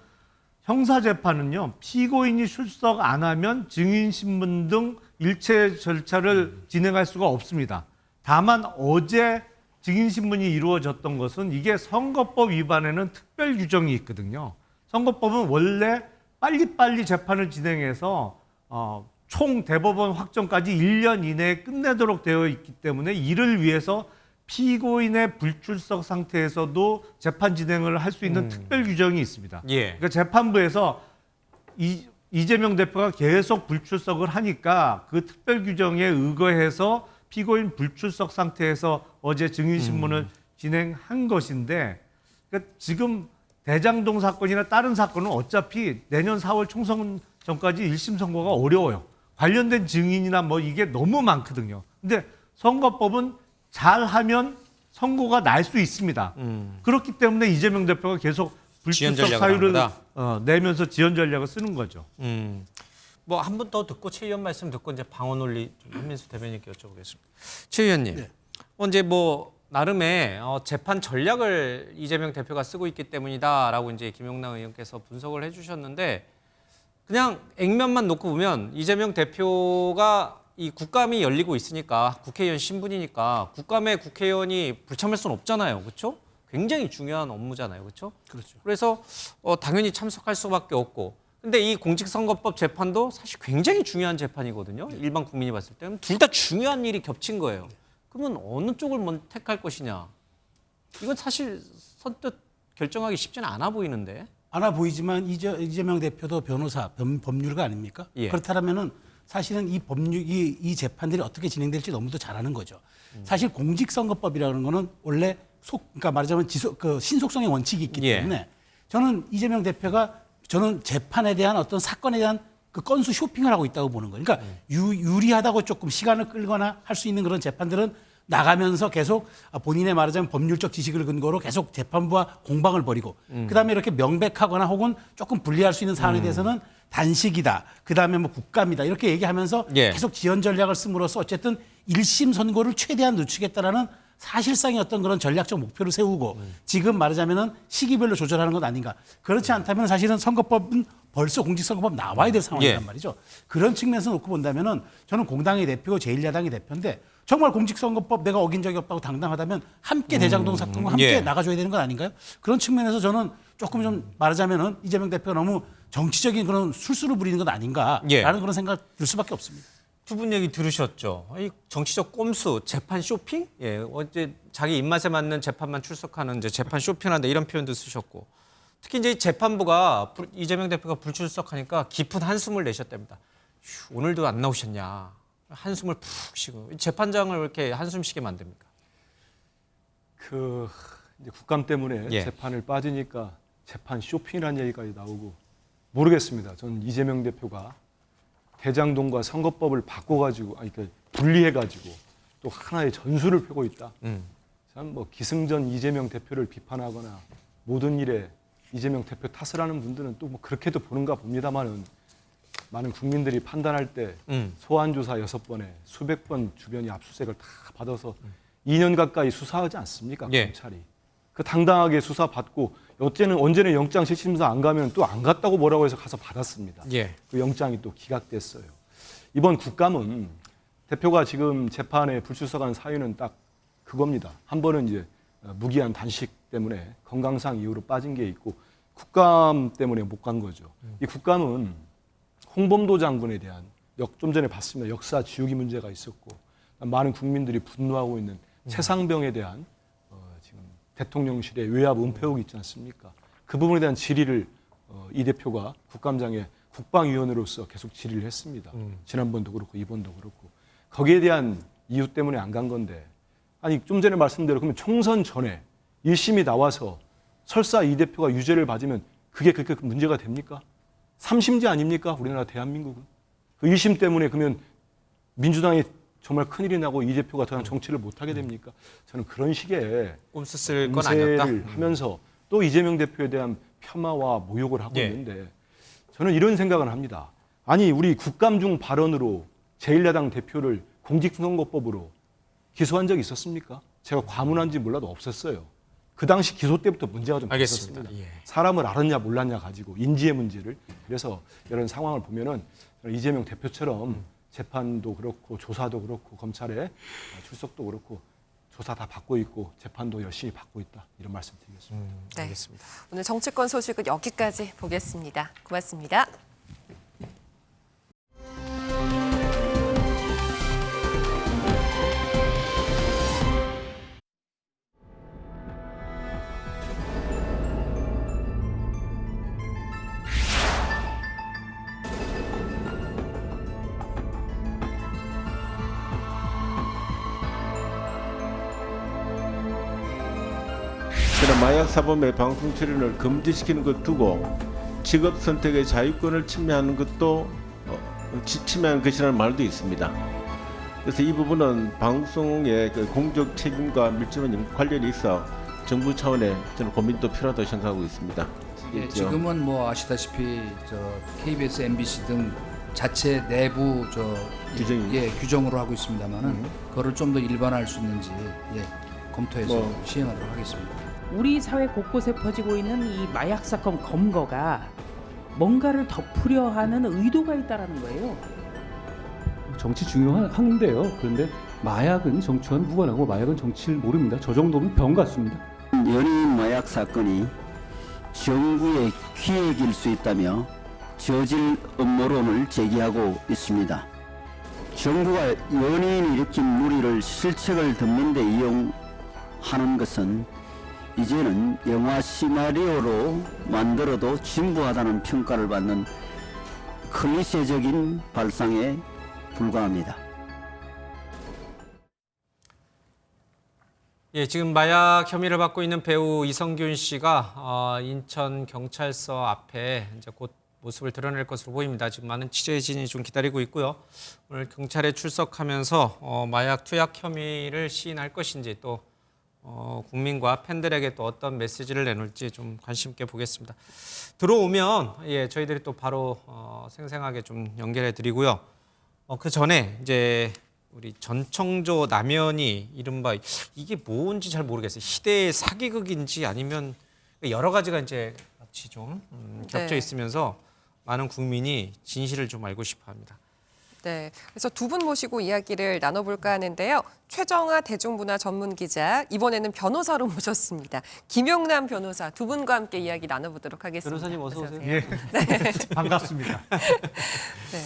형사재판은요, 피고인이 출석 안 하면 증인신문 등 일체 절차를 진행할 수가 없습니다. 다만 어제 증인신문이 이루어졌던 것은 이게 선거법 위반에는 특별 규정이 있거든요. 선거법은 원래 빨리빨리 재판을 진행해서 총 대법원 확정까지 1년 이내에 끝내도록 되어 있기 때문에 이를 위해서 피고인의 불출석 상태에서도 재판 진행을 할 수 있는 특별 규정이 있습니다. 예. 그러니까 재판부에서 이재명 대표가 계속 불출석을 하니까 그 특별 규정에 의거해서 피고인 불출석 상태에서 어제 증인신문을 진행한 것인데 그러니까 지금 대장동 사건이나 다른 사건은 어차피 내년 4월 총선 전까지 1심 선고가 어려워요. 관련된 증인이나 뭐 이게 너무 많거든요. 근데 선거법은 잘하면 선고가 날 수 있습니다. 그렇기 때문에 이재명 대표가 계속 불출석 사유를 내면서 지연 전략을 쓰는 거죠. 뭐 한 번 더 듣고 최 의원 말씀 듣고 이제 방어 논리 좀 한민수 대변인께 여쭤보겠습니다. 최 의원님, 네. 이제 뭐 나름의 재판 전략을 이재명 대표가 쓰고 있기 때문이다라고 이제 김용남 의원께서 분석을 해주셨는데 그냥 액면만 놓고 보면 이재명 대표가 이 국감이 열리고 있으니까 국회의원 신분이니까 국감에 국회의원이 불참할 수는 없잖아요, 그렇죠? 굉장히 중요한 업무잖아요, 그렇죠? 그렇죠. 그래서 당연히 참석할 수밖에 없고. 근데 이 공직선거법 재판도 사실 굉장히 중요한 재판이거든요. 일반 국민이 봤을 때는 둘 다 중요한 일이 겹친 거예요. 그러면 어느 쪽을 먼저 택할 것이냐? 이건 사실 선뜻 결정하기 쉽지는 않아 보이는데. 않아 보이지만 이재명 대표도 변호사, 법률가 아닙니까? 예. 그렇다면은 사실은 이 재판들이 어떻게 진행될지 너무도 잘 아는 거죠. 사실 공직선거법이라는 거는 원래 그러니까 말하자면 신속성의 원칙이 있기 때문에 저는 이재명 대표가 저는 재판에 대한 어떤 사건에 대한 그 건수 쇼핑을 하고 있다고 보는 거예요. 그러니까 유리하다고 조금 시간을 끌거나 할 수 있는 그런 재판들은 나가면서 계속 본인의 말하자면 법률적 지식을 근거로 계속 재판부와 공방을 벌이고 그다음에 이렇게 명백하거나 혹은 조금 불리할 수 있는 사안에 대해서는 단식이다. 그다음에 뭐 국감이다. 이렇게 얘기하면서 계속 지연 전략을 씀으로써 어쨌든 1심 선고를 최대한 늦추겠다라는 사실상의 어떤 그런 전략적 목표를 세우고 지금 말하자면은 시기별로 조절하는 것 아닌가. 그렇지 않다면 사실은 선거법은 벌써 공직선거법 나와야 될 상황이란 말이죠. 그런 측면에서 놓고 본다면은 저는 공당의 대표고 제1야당의 대표인데 정말 공직선거법 내가 어긴 적이 없다고 당당하다면 함께 대장동 사건과 함께 나가줘야 되는 건 아닌가요? 그런 측면에서 저는 조금 좀 말하자면은 이재명 대표가 너무 정치적인 그런 술수를 부리는 것 아닌가라는 그런 생각 들 수밖에 없습니다. 두 분 얘기 들으셨죠? 이 정치적 꼼수, 재판 쇼핑? 어제 자기 입맛에 맞는 재판만 출석하는 이제 재판 쇼핑한다 이런 표현도 쓰셨고, 특히 이제 재판부가 이재명 대표가 불출석하니까 깊은 한숨을 내셨답니다. 휴, 오늘도 안 나오셨냐? 한숨을 푹 쉬고 재판장을 왜 이렇게 한숨 쉬게 만듭니까? 이제 국감 때문에 재판을 빠지니까 재판 쇼핑이라는 얘기까지 나오고 모르겠습니다. 저는 이재명 대표가 대장동과 선거법을 바꿔가지고 그러니까 분리해가지고 또 하나의 전술을 펴고 있다. 참 뭐 기승전 이재명 대표를 비판하거나 모든 일에 이재명 대표 탓을 하는 분들은 또 뭐 그렇게도 보는가 봅니다만은 많은 국민들이 판단할 때 소환조사 6번에 수백 번 주변이 압수수색을 다 받아서 2년 가까이 수사하지 않습니까? 검찰이. 그 당당하게 수사받고 언제는 영장 실질심사 안 가면 또 안 갔다고 뭐라고 해서 가서 받았습니다. 그 영장이 또 기각됐어요. 이번 국감은 대표가 지금 재판에 불출석한 사유는 딱 그겁니다. 한 번은 이제 무기한 단식 때문에 건강상 이유로 빠진 게 있고 국감 때문에 못 간 거죠. 이 국감은 홍범도 장군에 대한 좀 전에 봤습니다. 역사 지우기 문제가 있었고 많은 국민들이 분노하고 있는 최상병에 대한 지금 대통령실의 외압 은폐혹이 있지 않습니까? 그 부분에 대한 질의를 이 대표가 국감장에 국방위원으로서 계속 질의를 했습니다. 지난번도 그렇고 이번도 그렇고. 거기에 대한 이유 때문에 안 간 건데, 아니 좀 전에 말씀대로 그러면 총선 전에 1심이 나와서 설사 이 대표가 유죄를 받으면 그게 그렇게 문제가 됩니까? 3심제 아닙니까? 우리나라 대한민국은. 그 1심 때문에 그러면 민주당이 정말 큰일이 나고 이 대표가 더 이상 정치를 못하게 됩니까? 저는 그런 식의 꼼수 쓸 건 아니었다. 하면서 또 이재명 대표에 대한 폄하와 모욕을 하고 있는데, 저는 이런 생각을 합니다. 아니 우리 국감 중 발언으로 제1야당 대표를 공직선거법으로 기소한 적이 있었습니까? 제가 과문한지 몰라도 없었어요. 그 당시 기소 때부터 문제가 좀 있었습니다. 사람을 알았냐 몰랐냐 가지고 인지의 문제를. 그래서 이런 상황을 보면은 이재명 대표처럼 재판도 그렇고 조사도 그렇고 검찰의 출석도 그렇고 조사 다 받고 있고 재판도 열심히 받고 있다, 이런 말씀 드리겠습니다. 네. 알겠습니다. 오늘 정치권 소식은 여기까지 보겠습니다. 고맙습니다. 그런 마약 사범의 방송 출연을 금지시키는 것 두고 직업 선택의 자유권을 침해하는 것도 침해하는 것이라는 말도 있습니다. 그래서 이 부분은 방송의 그 공적 책임과 밀접한 관련이 있어 정부 차원의 저는 고민도 필요하다고 생각하고 있습니다. 예, 지금은 뭐 아시다시피 KBS, MBC 등 자체 내부 규정으로 하고 있습니다만은 그거를 좀 더 일반화할 수 있는지 검토해서 시행하도록 하겠습니다. 우리 사회 곳곳에 퍼지고 있는 이 마약 사건 검거가 뭔가를 덮으려 하는 의도가 있다라는 거예요. 정치 중요한데요. 그런데 마약은 정치와 무관하고 마약은 정치를 모릅니다. 저 정도면 병 같습니다. 연예인 마약 사건이 정부의 기획일 수 있다며 저질 음모론을 제기하고 있습니다. 정부가 연예인이 일으킨 무리를 실책을 덮는 데 이용하는 것은 이제는 영화 시나리오로 만들어도 진부하다는 평가를 받는 클리셰적인 발상에 불과합니다. 예, 지금 마약 혐의를 받고 있는 배우 이성균 씨가 인천 경찰서 앞에 이제 곧 모습을 드러낼 것으로 보입니다. 지금 많은 취재진이 좀 기다리고 있고요. 오늘 경찰에 출석하면서 마약 투약 혐의를 시인할 것인지 또 국민과 팬들에게 또 어떤 메시지를 내놓을지 좀 관심 있게 보겠습니다. 들어오면 저희들이 또 바로 생생하게 좀 연결해 드리고요. 그 전에 이제 우리 전청조 남연이 이른바 이게 뭔지 잘 모르겠어요. 희대의 사기극인지 아니면 여러 가지가 이제 같이 좀 겹쳐 있으면서 많은 국민이 진실을 좀 알고 싶어합니다. 네, 그래서 두 분 모시고 이야기를 나눠볼까 하는데요. 최정아 대중문화 전문 기자, 이번에는 변호사로 모셨습니다. 김용남 변호사 두 분과 함께 이야기 나눠보도록 하겠습니다. 변호사님 어서 오세요. 네. 반갑습니다. 네.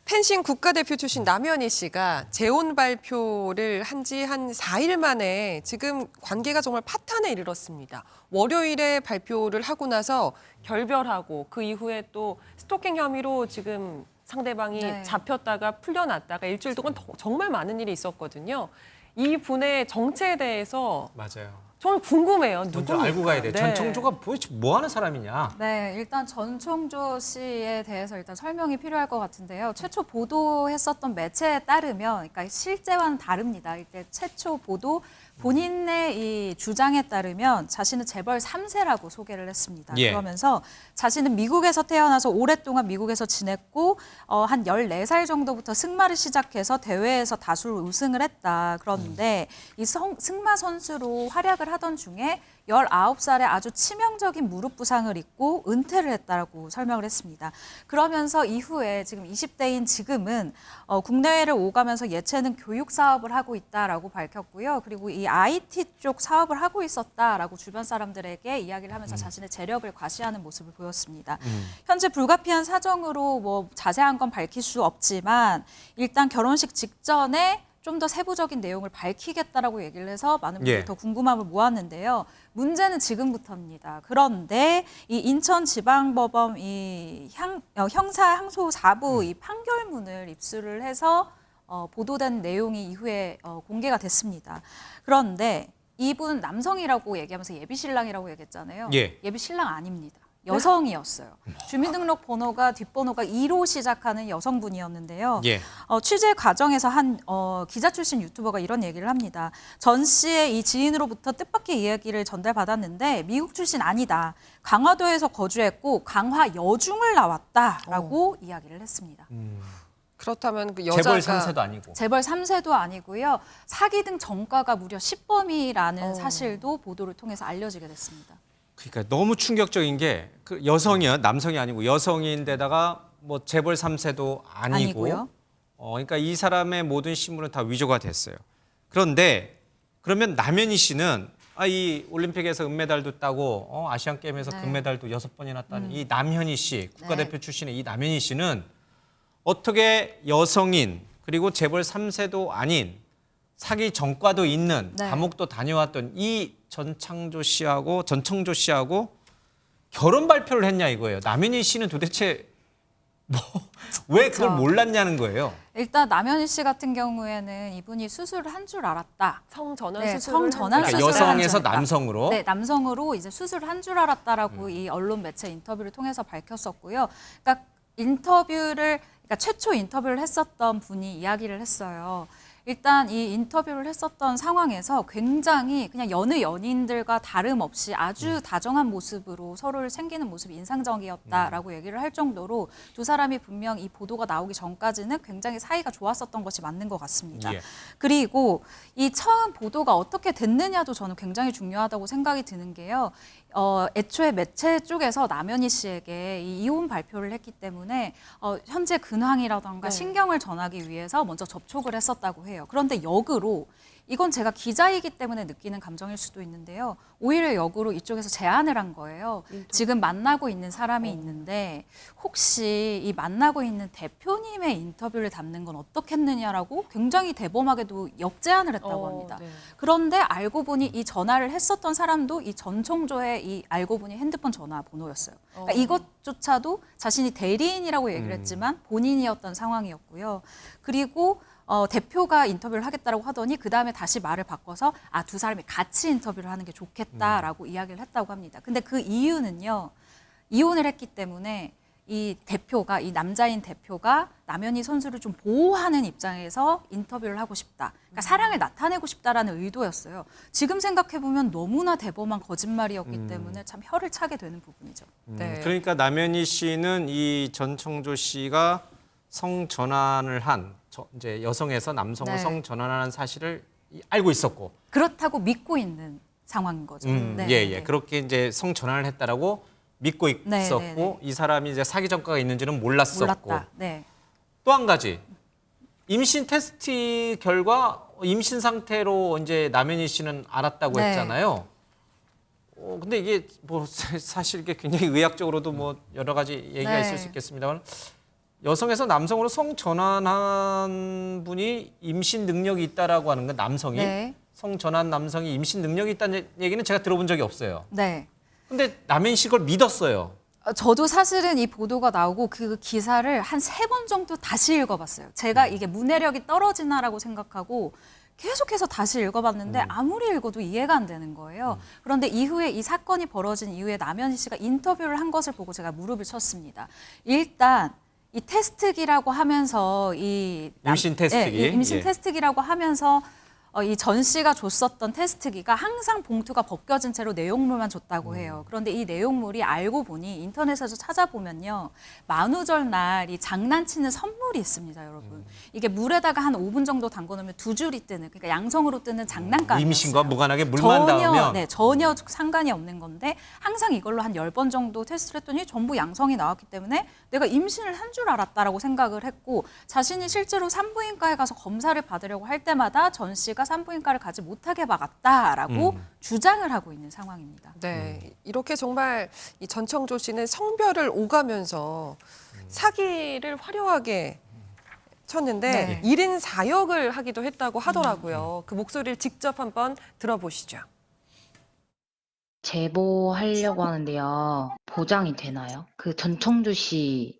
펜싱 국가대표 출신 남현희 씨가 재혼 발표를 한 지 한 4일 만에 지금 관계가 정말 파탄에 이르렀습니다. 월요일에 발표를 하고 나서 결별하고 그 이후에 또 스토킹 혐의로 지금 상대방이 잡혔다가 풀려났다가 일주일 동안 정말 많은 일이 있었거든요. 이 분의 정체에 대해서 맞아요. 저는 궁금해요. 먼저 알고 가야 돼요. 전청조가 도대체 뭐 하는 사람이냐? 네, 일단 전청조 씨에 대해서 일단 설명이 필요할 것 같은데요. 최초 보도했었던 매체에 따르면, 그러니까 실제와는 다릅니다. 이때 최초 보도 본인의 이 주장에 따르면 자신은 재벌 3세라고 소개를 했습니다. 그러면서 자신은 미국에서 태어나서 오랫동안 미국에서 지냈고 한 14살 정도부터 승마를 시작해서 대회에서 다수 우승을 했다. 그런데 이 승마 선수로 활약을 하던 중에 19살에 아주 치명적인 무릎 부상을 입고 은퇴를 했다고 설명을 했습니다. 그러면서 이후에 지금 20대인 지금은 국내외를 오가면서 예체능 교육 사업을 하고 있다라고 밝혔고요. 그리고 이 IT 쪽 사업을 하고 있었다라고 주변 사람들에게 이야기를 하면서 자신의 재력을 과시하는 모습을 보였습니다. 현재 불가피한 사정으로 뭐 자세한 건 밝힐 수 없지만 일단 결혼식 직전에 좀 더 세부적인 내용을 밝히겠다라고 얘기를 해서 많은 분들이 예. 더 궁금함을 모았는데요. 문제는 지금부터입니다. 그런데 이 인천지방법원 이 형사 항소 4부 이 판결문을 입수를 해서 보도된 내용이 이후에 공개가 됐습니다. 그런데 이분 남성이라고 얘기하면서 예비신랑이라고 얘기했잖아요. 예. 예비신랑 아닙니다. 여성이었어요. 주민등록번호가 뒷번호가 2로 시작하는 여성분이었는데요. 예. 취재 과정에서 한 기자 출신 유튜버가 이런 얘기를 합니다. 전 씨의 이 지인으로부터 뜻밖의 이야기를 전달받았는데 미국 출신 아니다. 강화도에서 거주했고 강화 여중을 나왔다라고 이야기를 했습니다. 그렇다면 그 재벌 여자가 3세도 아니고. 재벌 3세도 아니고요. 사기 등 정가가 무려 10범이라는 사실도 보도를 통해서 알려지게 됐습니다. 그러니까 너무 충격적인 게 그 여성이요, 남성이 아니고 여성인데다가 뭐 재벌 3세도 아니고, 아니고요. 그러니까 이 사람의 모든 신문은 다 위조가 됐어요. 그런데 그러면 남현희 씨는 이 올림픽에서 은메달도 따고 아시안 게임에서 네. 금메달도 6번이나 딴 이 남현희 씨, 국가대표 네. 출신의 이 남현희 씨는 어떻게 여성인 그리고 재벌 3세도 아닌 사기 전과도 있는 네. 감옥도 다녀왔던 이 전청조 씨하고 결혼 발표를 했냐 이거예요. 남현희 씨는 도대체 왜 그걸 그렇죠. 몰랐냐는 거예요. 일단 남현희 씨 같은 경우에는 이분이 수술을 한 줄 알았다. 성전환 네, 수술을 성전환 그러니까 수술을 여성에서 한 줄 알았다. 남성으로. 네, 남성으로 이제 수술을 한 줄 알았다라고 이 언론 매체 인터뷰를 통해서 밝혔었고요. 그러니까 그러니까 최초 인터뷰를 했었던 분이 이야기를 했어요. 일단 이 인터뷰를 했었던 상황에서 굉장히 그냥 여느 연인들과 다름없이 아주 다정한 모습으로 서로를 챙기는 모습이 인상적이었다라고 얘기를 할 정도로 두 사람이 분명 이 보도가 나오기 전까지는 굉장히 사이가 좋았었던 것이 맞는 것 같습니다. 예. 그리고 이 처음 보도가 어떻게 됐느냐도 저는 굉장히 중요하다고 생각이 드는 게요. 애초에 매체 쪽에서 남현희 씨에게 이 이혼 발표를 했기 때문에 현재 근황이라던가 네. 신경을 전하기 위해서 먼저 접촉을 했었다고 해요. 그런데 역으로 이건 제가 기자이기 때문에 느끼는 감정일 수도 있는데요. 오히려 역으로 이쪽에서 제안을 한 거예요. 지금 만나고 있는 사람이 있는데 혹시 이 만나고 있는 대표님의 인터뷰를 담는 건 어떻겠느냐라고 굉장히 대범하게도 역제안을 했다고 합니다. 네. 그런데 알고 보니 이 전화를 했었던 사람도 이 전총조의 이 알고 보니 핸드폰 전화번호였어요. 그러니까 이것조차도 자신이 대리인이라고 얘기를 했지만 본인이었던 상황이었고요. 그리고 대표가 인터뷰를 하겠다라고 하더니 그 다음에 다시 말을 바꿔서 두 사람이 같이 인터뷰를 하는 게 좋겠다라고 이야기를 했다고 합니다. 근데 그 이유는요. 이혼을 했기 때문에 이 남자인 대표가 남현희 선수를 좀 보호하는 입장에서 인터뷰를 하고 싶다. 그러니까 사랑을 나타내고 싶다라는 의도였어요. 지금 생각해보면 너무나 대범한 거짓말이었기 때문에 참 혀를 차게 되는 부분이죠. 네. 그러니까 남현희 씨는 이 전청조 씨가 성전환을 한 이제 여성에서 남성으로 네. 성전환하는 사실을 알고 있었고 그렇다고 믿고 있는 상황인 거죠. 네, 예. 네. 그렇게 이제 성전환을 했다라고 믿고 있었고 네. 이 사람이 이제 사기 전과가 있는지는 몰랐었고 몰랐다. 네. 또 한 가지 임신 테스트 결과 임신 상태로 이제 남현희 씨는 알았다고 네. 했잖아요. 근데 이게 뭐 사실 이게 굉장히 의학적으로도 뭐 여러 가지 얘기가 네. 있을 수 있겠습니다만 여성에서 남성으로 성전환한 분이 임신 능력이 있다라고 하는 건 남성이 네. 성전환 남성이 임신 능력이 있다는 얘기는 제가 들어본 적이 없어요. 네. 근데 남현희 씨 그걸 믿었어요. 저도 사실은 이 보도가 나오고 그 기사를 한 3번 정도 다시 읽어봤어요. 제가 이게 문해력이 떨어지나라고 생각하고 계속해서 다시 읽어봤는데 아무리 읽어도 이해가 안 되는 거예요. 그런데 이후에 이 사건이 벌어진 이후에 남현희 씨가 인터뷰를 한 것을 보고 제가 무릎을 쳤습니다. 일단 이 테스트기라고 하면서 임신 테스트기. 임신 예. 테스트기라고 하면서 이 전 씨가 줬었던 테스트기가 항상 봉투가 벗겨진 채로 내용물만 줬다고 해요. 그런데 이 내용물이 알고 보니 인터넷에서 찾아보면요. 만우절 날 이 장난치는 선물이 있습니다, 여러분. 이게 물에다가 한 5분 정도 담궈놓으면 2줄이 뜨는, 그러니까 양성으로 뜨는 장난감이었어요. 임신과 무관하게 물만 닿으면 전혀 상관이 없는 건데 항상 이걸로 한 10번 정도 테스트를 했더니 전부 양성이 나왔기 때문에 내가 임신을 한 줄 알았다라고 생각을 했고 자신이 실제로 산부인과에 가서 검사를 받으려고 할 때마다 전 씨가 산부인과를 가지 못하게 막았다라고 주장을 하고 있는 상황입니다. 네, 이렇게 정말 이 전청조 씨는 성별을 오가면서 사기를 화려하게 쳤는데 네. 1인 4역을 하기도 했다고 하더라고요. 그 목소리를 직접 한번 들어보시죠. 제보하려고 하는데요. 보장이 되나요? 그 전청주 씨,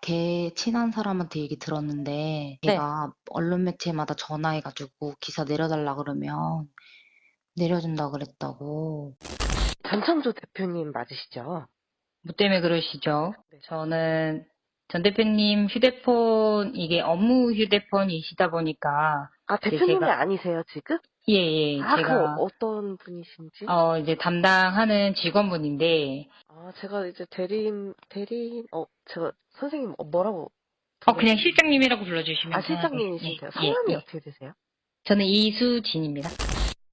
걔 친한 사람한테 얘기 들었는데 걔가 언론 매체마다 전화해가지고 기사 내려달라 그러면 내려준다 그랬다고. 전청조 대표님 맞으시죠? 뭐 때문에 그러시죠? 저는 전 대표님 휴대폰, 이게 업무 휴대폰이시다 보니까. 아, 대표님이 아니세요, 지금? 예. 아, 제가 그 어떤 분이신지? 이제 담당하는 직원분인데. 아, 제가 이제 제가 선생님 뭐라고? 그냥 실장님이라고 불러주시면. 아, 실장님이신데요. 성함이 어떻게 되세요? 저는 이수진입니다.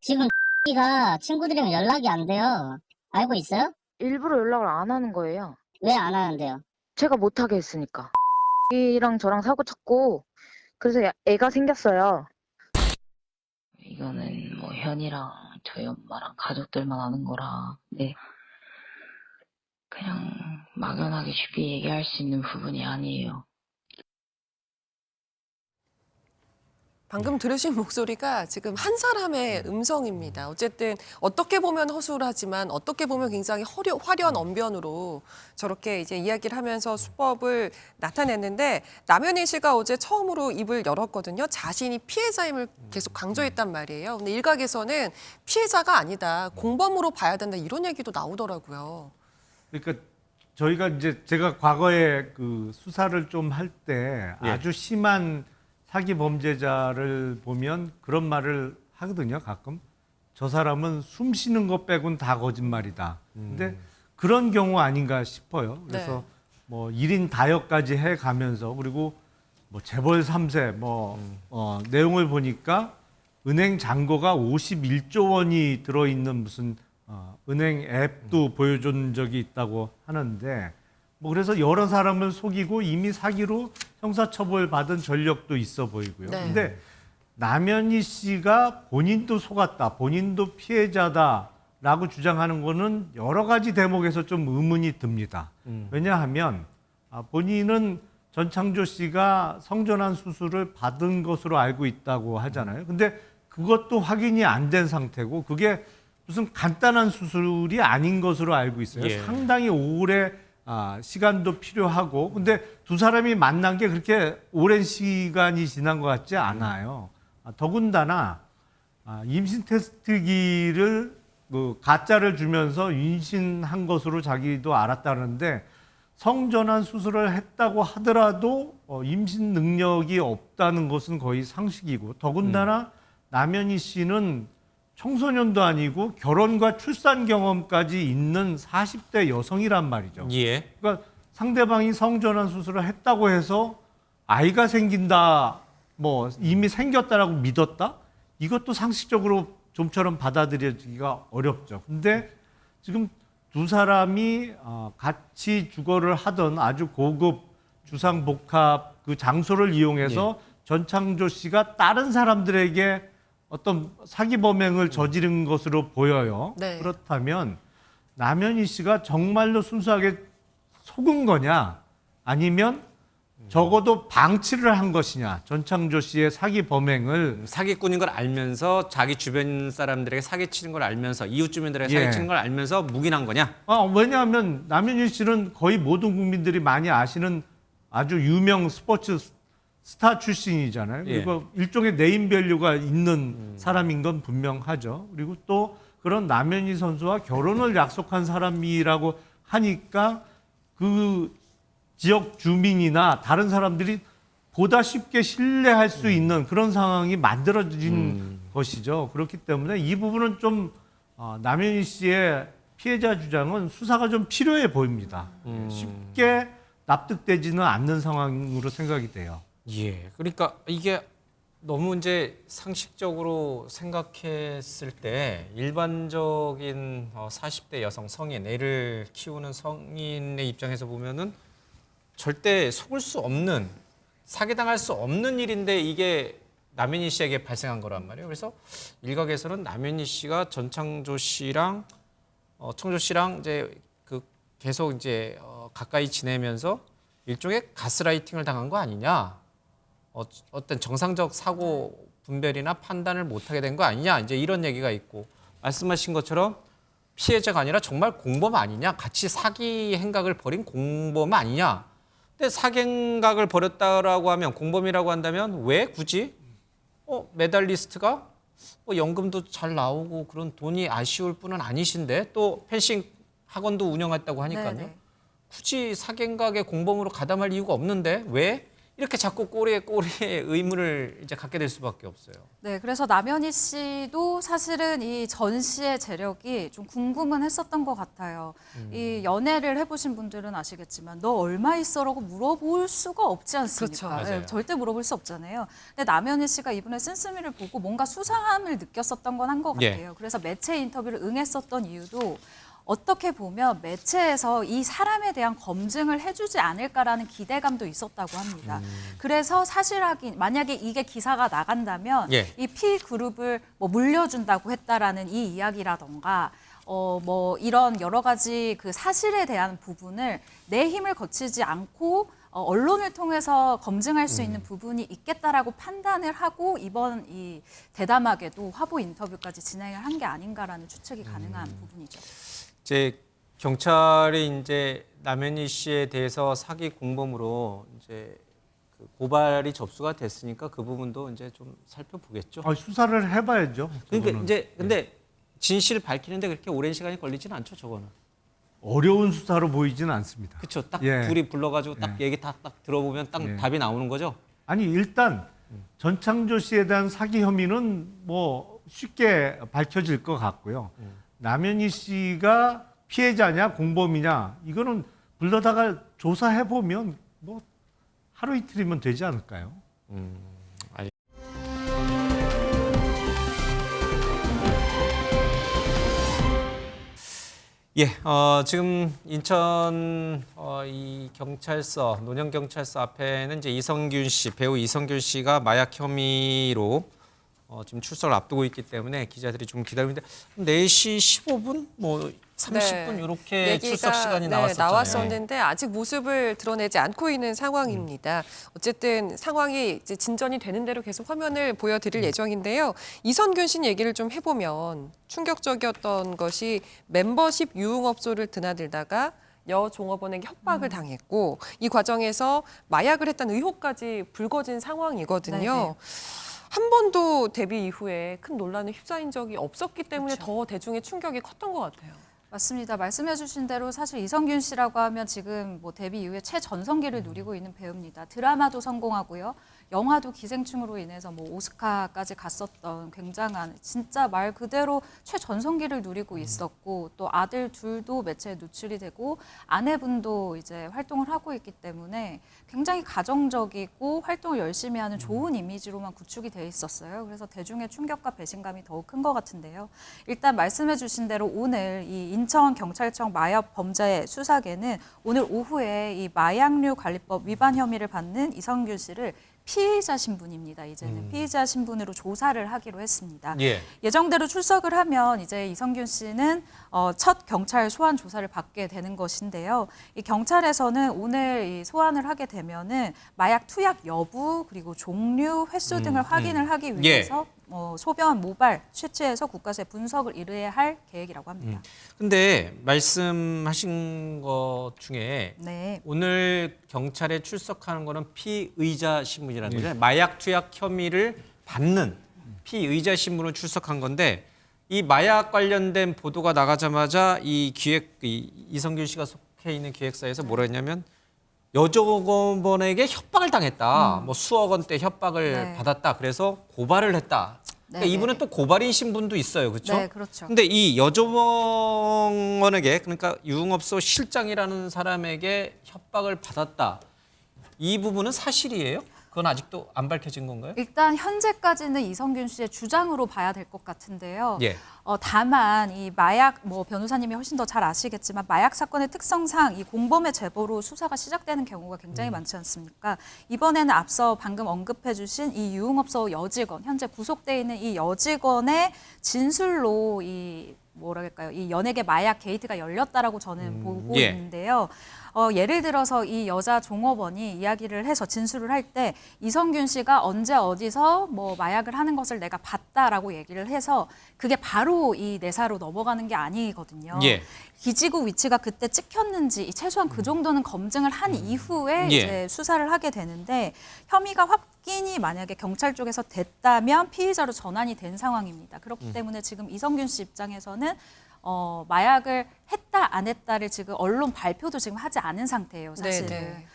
지금 가 친구들이랑 연락이 안 돼요. 알고 있어요? 일부러 연락을 안 하는 거예요. 왜 안 하는데요? 제가 못하게 했으니까. 이랑 저랑 사고 쳤고, 그래서 애가 생겼어요. 이거는 뭐 현이랑 저희 엄마랑 가족들만 아는 거라, 네. 그냥 막연하게 쉽게 얘기할 수 있는 부분이 아니에요. 방금 들으신 목소리가 지금 한 사람의 음성입니다. 어쨌든 어떻게 보면 허술하지만 어떻게 보면 굉장히 화려한 언변으로 저렇게 이제 이야기를 하면서 수법을 나타냈는데 남현희 씨가 어제 처음으로 입을 열었거든요. 자신이 피해자임을 계속 강조했단 말이에요. 근데 일각에서는 피해자가 아니다. 공범으로 봐야 된다. 이런 얘기도 나오더라고요. 그러니까 저희가 이제 제가 과거에 그 수사를 좀 할 때 아주 심한 사기 범죄자를 보면 그런 말을 하거든요, 가끔. 저 사람은 숨 쉬는 것 빼곤 다 거짓말이다. 근데 그런 경우 아닌가 싶어요. 그래서 뭐 1인 다역까지 해 가면서 그리고 뭐 재벌 3세 내용을 보니까 은행 잔고가 51조 원이 들어 있는 무슨 은행 앱도 보여준 적이 있다고 하는데 뭐 그래서 여러 사람을 속이고 이미 사기로 형사처벌 받은 전력도 있어 보이고요. 네. 근데 남현희 씨가 본인도 속았다, 본인도 피해자다라고 주장하는 거는 여러 가지 대목에서 좀 의문이 듭니다. 왜냐하면 본인은 전창조 씨가 성전환 수술을 받은 것으로 알고 있다고 하잖아요. 근데 그것도 확인이 안 된 상태고 그게 무슨 간단한 수술이 아닌 것으로 알고 있어요. 상당히 오래 시간도 필요하고 근데 두 사람이 만난 게 그렇게 오랜 시간이 지난 것 같지 않아요. 더군다나 임신 테스트기를 가짜를 주면서 임신한 것으로 자기도 알았다는데 성전환 수술을 했다고 하더라도 임신 능력이 없다는 것은 거의 상식이고 더군다나 남현희 씨는 청소년도 아니고 결혼과 출산 경험까지 있는 40대 여성이란 말이죠. 그러니까 상대방이 성전환 수술을 했다고 해서 아이가 생긴다, 뭐 이미 생겼다라고 믿었다? 이것도 상식적으로 좀처럼 받아들여지기가 어렵죠. 근데 지금 두 사람이 같이 주거를 하던 아주 고급 주상복합 그 장소를 이용해서 전창조 씨가 다른 사람들에게 어떤 사기 범행을 저지른 것으로 보여요. 그렇다면 남현희 씨가 정말로 순수하게 속은 거냐 아니면 적어도 방치를 한 것이냐 전창조 씨의 사기 범행을 사기꾼인 걸 알면서 자기 주변 사람들에게 사기치는 걸 알면서 이웃 주민들에게 사기치는 걸 알면서 묵인한 거냐? 왜냐하면 남현희 씨는 거의 모든 국민들이 많이 아시는 아주 유명 스포츠 스타 출신이잖아요. 그리고 일종의 네임밸류가 있는 사람인 건 분명하죠. 그리고 또 그런 남현희 선수와 결혼을 약속한 사람이라고 하니까 그 지역 주민이나 다른 사람들이 보다 쉽게 신뢰할 수 있는 그런 상황이 만들어진 것이죠. 그렇기 때문에 이 부분은 좀 남현희 씨의 피해자 주장은 수사가 좀 필요해 보입니다. 쉽게 납득되지는 않는 상황으로 생각이 돼요. 그러니까 이게 너무 이제 상식적으로 생각했을 때 일반적인 40대 여성 성인, 애를 키우는 성인의 입장에서 보면은 절대 속을 수 없는, 사기당할 수 없는 일인데 이게 남현희 씨에게 발생한 거란 말이에요. 그래서 일각에서는 남현희 씨가 전창조 씨랑 청조 씨랑 이제 그 계속 이제 가까이 지내면서 일종의 가스라이팅을 당한 거 아니냐. 어떤 정상적 사고 분별이나 판단을 못하게 된 거 아니냐 이제 이런 얘기가 있고 말씀하신 것처럼 피해자가 아니라 정말 공범 아니냐 같이 사기 행각을 벌인 공범 아니냐. 근데 사기 행각을 벌였다라고 하면 공범이라고 한다면 왜 굳이 메달리스트가 연금도 잘 나오고 그런 돈이 아쉬울 뿐은 아니신데 또 펜싱 학원도 운영했다고 하니까요. 네네. 굳이 사기 행각의 공범으로 가담할 이유가 없는데 왜 이렇게 자꾸 꼬리에 의문을 이제 갖게 될 수밖에 없어요. 네, 그래서 남현희 씨도 사실은 이 전 씨의 재력이 좀 궁금은 했었던 것 같아요. 이 연애를 해보신 분들은 아시겠지만 너 얼마 있어라고 물어볼 수가 없지 않습니까? 그렇죠. 네, 절대 물어볼 수 없잖아요. 근데 남현희 씨가 이분의 쓴쓰미를 보고 뭔가 수상함을 느꼈었던 건 한 것 같아요. 그래서 매체 인터뷰를 응했었던 이유도 어떻게 보면 매체에서 이 사람에 대한 검증을 해주지 않을까라는 기대감도 있었다고 합니다. 그래서 사실 확인, 만약에 이게 기사가 나간다면 이 P그룹을 뭐 물려준다고 했다라는 이 이야기라던가 뭐 이런 여러 가지 그 사실에 대한 부분을 내 힘을 거치지 않고 언론을 통해서 검증할 수 있는 부분이 있겠다라고 판단을 하고 이번 이 대담하게도 화보 인터뷰까지 진행을 한 게 아닌가라는 추측이 가능한 부분이죠. 이제 경찰이 이제 남현희 씨에 대해서 사기 공범으로 이제 그 고발이 접수가 됐으니까 그 부분도 이제 좀 살펴보겠죠. 수사를 해봐야죠. 그러니까 저거는. 이제 근데 진실을 밝히는데 그렇게 오랜 시간이 걸리지는 않죠, 저거는. 어려운 수사로 보이지는 않습니다. 그렇죠. 딱 둘이 불러가지고 딱 얘기 딱 들어보면 딱 답이 나오는 거죠. 아니 일단 전창조 씨에 대한 사기 혐의는 뭐 쉽게 밝혀질 것 같고요. 남현희 씨가 피해자냐 공범이냐 이거는 불러다가 조사해 보면 뭐 하루 이틀이면 되지 않을까요? 지금 인천 이 경찰서 논현경찰서 앞에는 이제 이성균 씨 배우 이성균 씨가 마약 혐의로 지금 출석을 앞두고 있기 때문에 기자들이 좀 기다리는데 4시 15분 뭐 30분 이렇게 출석 시간이 나왔었잖아요. 나왔었는데 아직 모습을 드러내지 않고 있는 상황입니다. 어쨌든 상황이 이제 진전이 되는 대로 계속 화면을 보여드릴 예정인데요. 이성균 씨 얘기를 좀 해보면 충격적이었던 것이 멤버십 유흥업소를 드나들다가 여 종업원에게 협박을 당했고 이 과정에서 마약을 했다는 의혹까지 불거진 상황이거든요. 네네. 한 번도 데뷔 이후에 큰 논란에 휩싸인 적이 없었기 때문에 더 대중의 충격이 컸던 것 같아요. 맞습니다. 말씀해 주신 대로 사실 이성균 씨라고 하면 지금 뭐 데뷔 이후에 최전성기를 누리고 있는 배우입니다. 드라마도 성공하고요. 영화도 기생충으로 인해서 뭐 오스카까지 갔었던 굉장한 진짜 말 그대로 최전성기를 누리고 있었고 또 아들 둘도 매체에 노출이 되고 아내분도 이제 활동을 하고 있기 때문에 굉장히 가정적이고 활동을 열심히 하는 좋은 이미지로만 구축이 돼 있었어요. 그래서 대중의 충격과 배신감이 더욱 큰 것 같은데요. 일단 말씀해 주신 대로 오늘 이 인천경찰청 마약 범죄 수사계는 오늘 오후에 이 마약류 관리법 위반 혐의를 받는 이성균 씨를 피의자 신분입니다. 이제는 피의자 신분으로 조사를 하기로 했습니다. 예정대로 출석을 하면 이제 이성균 씨는 첫 경찰 소환 조사를 받게 되는 것인데요. 이 경찰에서는 오늘 이 소환을 하게 되면은 마약 투약 여부 그리고 종류, 횟수 등을 확인을 하기 위해서 소변, 모발 채취해서 국가수에 분석을 의뢰해야 할 계획이라고 합니다. 근데 말씀하신 것 중에 오늘 경찰에 출석하는 거는 피의자 신분이라는 거죠. 마약 투약 혐의를 받는 피의자 신분으로 출석한 건데 이 마약 관련된 보도가 나가자마자 이 이성균 씨가 속해 있는 기획사에서 뭐라 했냐면 여종업원에게 협박을 당했다. 뭐 수억 원대 협박을 받았다. 그래서 고발을 했다. 그러니까 이분은 또 고발인 신분도 있어요. 그렇죠? 네, 그렇죠. 근데 이 여종업원에게 그러니까 유흥업소 실장이라는 사람에게 협박을 받았다. 이 부분은 사실이에요? 그건 아직도 안 밝혀진 건가요? 일단 현재까지는 이성균 씨의 주장으로 봐야 될 것 같은데요. 예. 다만 이 마약 뭐 변호사님이 훨씬 더 잘 아시겠지만 마약 사건의 특성상 이 공범의 제보로 수사가 시작되는 경우가 굉장히 많지 않습니까? 이번에는 앞서 방금 언급해주신 이 유흥업소 여직원 현재 구속돼 있는 이 여직원의 진술로 이 뭐랄까요 이 연예계 마약 게이트가 열렸다라고 저는 보고 있는데요. 예를 들어서 이 여자 종업원이 이야기를 해서 진술을 할 때 이성균 씨가 언제 어디서 뭐 마약을 하는 것을 내가 봤다라고 얘기를 해서 그게 바로 이 내사로 넘어가는 게 아니거든요. 예. 기지국 위치가 그때 찍혔는지 최소한 그 정도는 검증을 한 이후에 예. 이제 수사를 하게 되는데 혐의가 확인이 만약에 경찰 쪽에서 됐다면 피의자로 전환이 된 상황입니다. 그렇기 때문에 지금 이성균 씨 입장에서는 마약을 했다 안 했다를 지금 언론 발표도 지금 하지 않은 상태예요, 사실은. 네.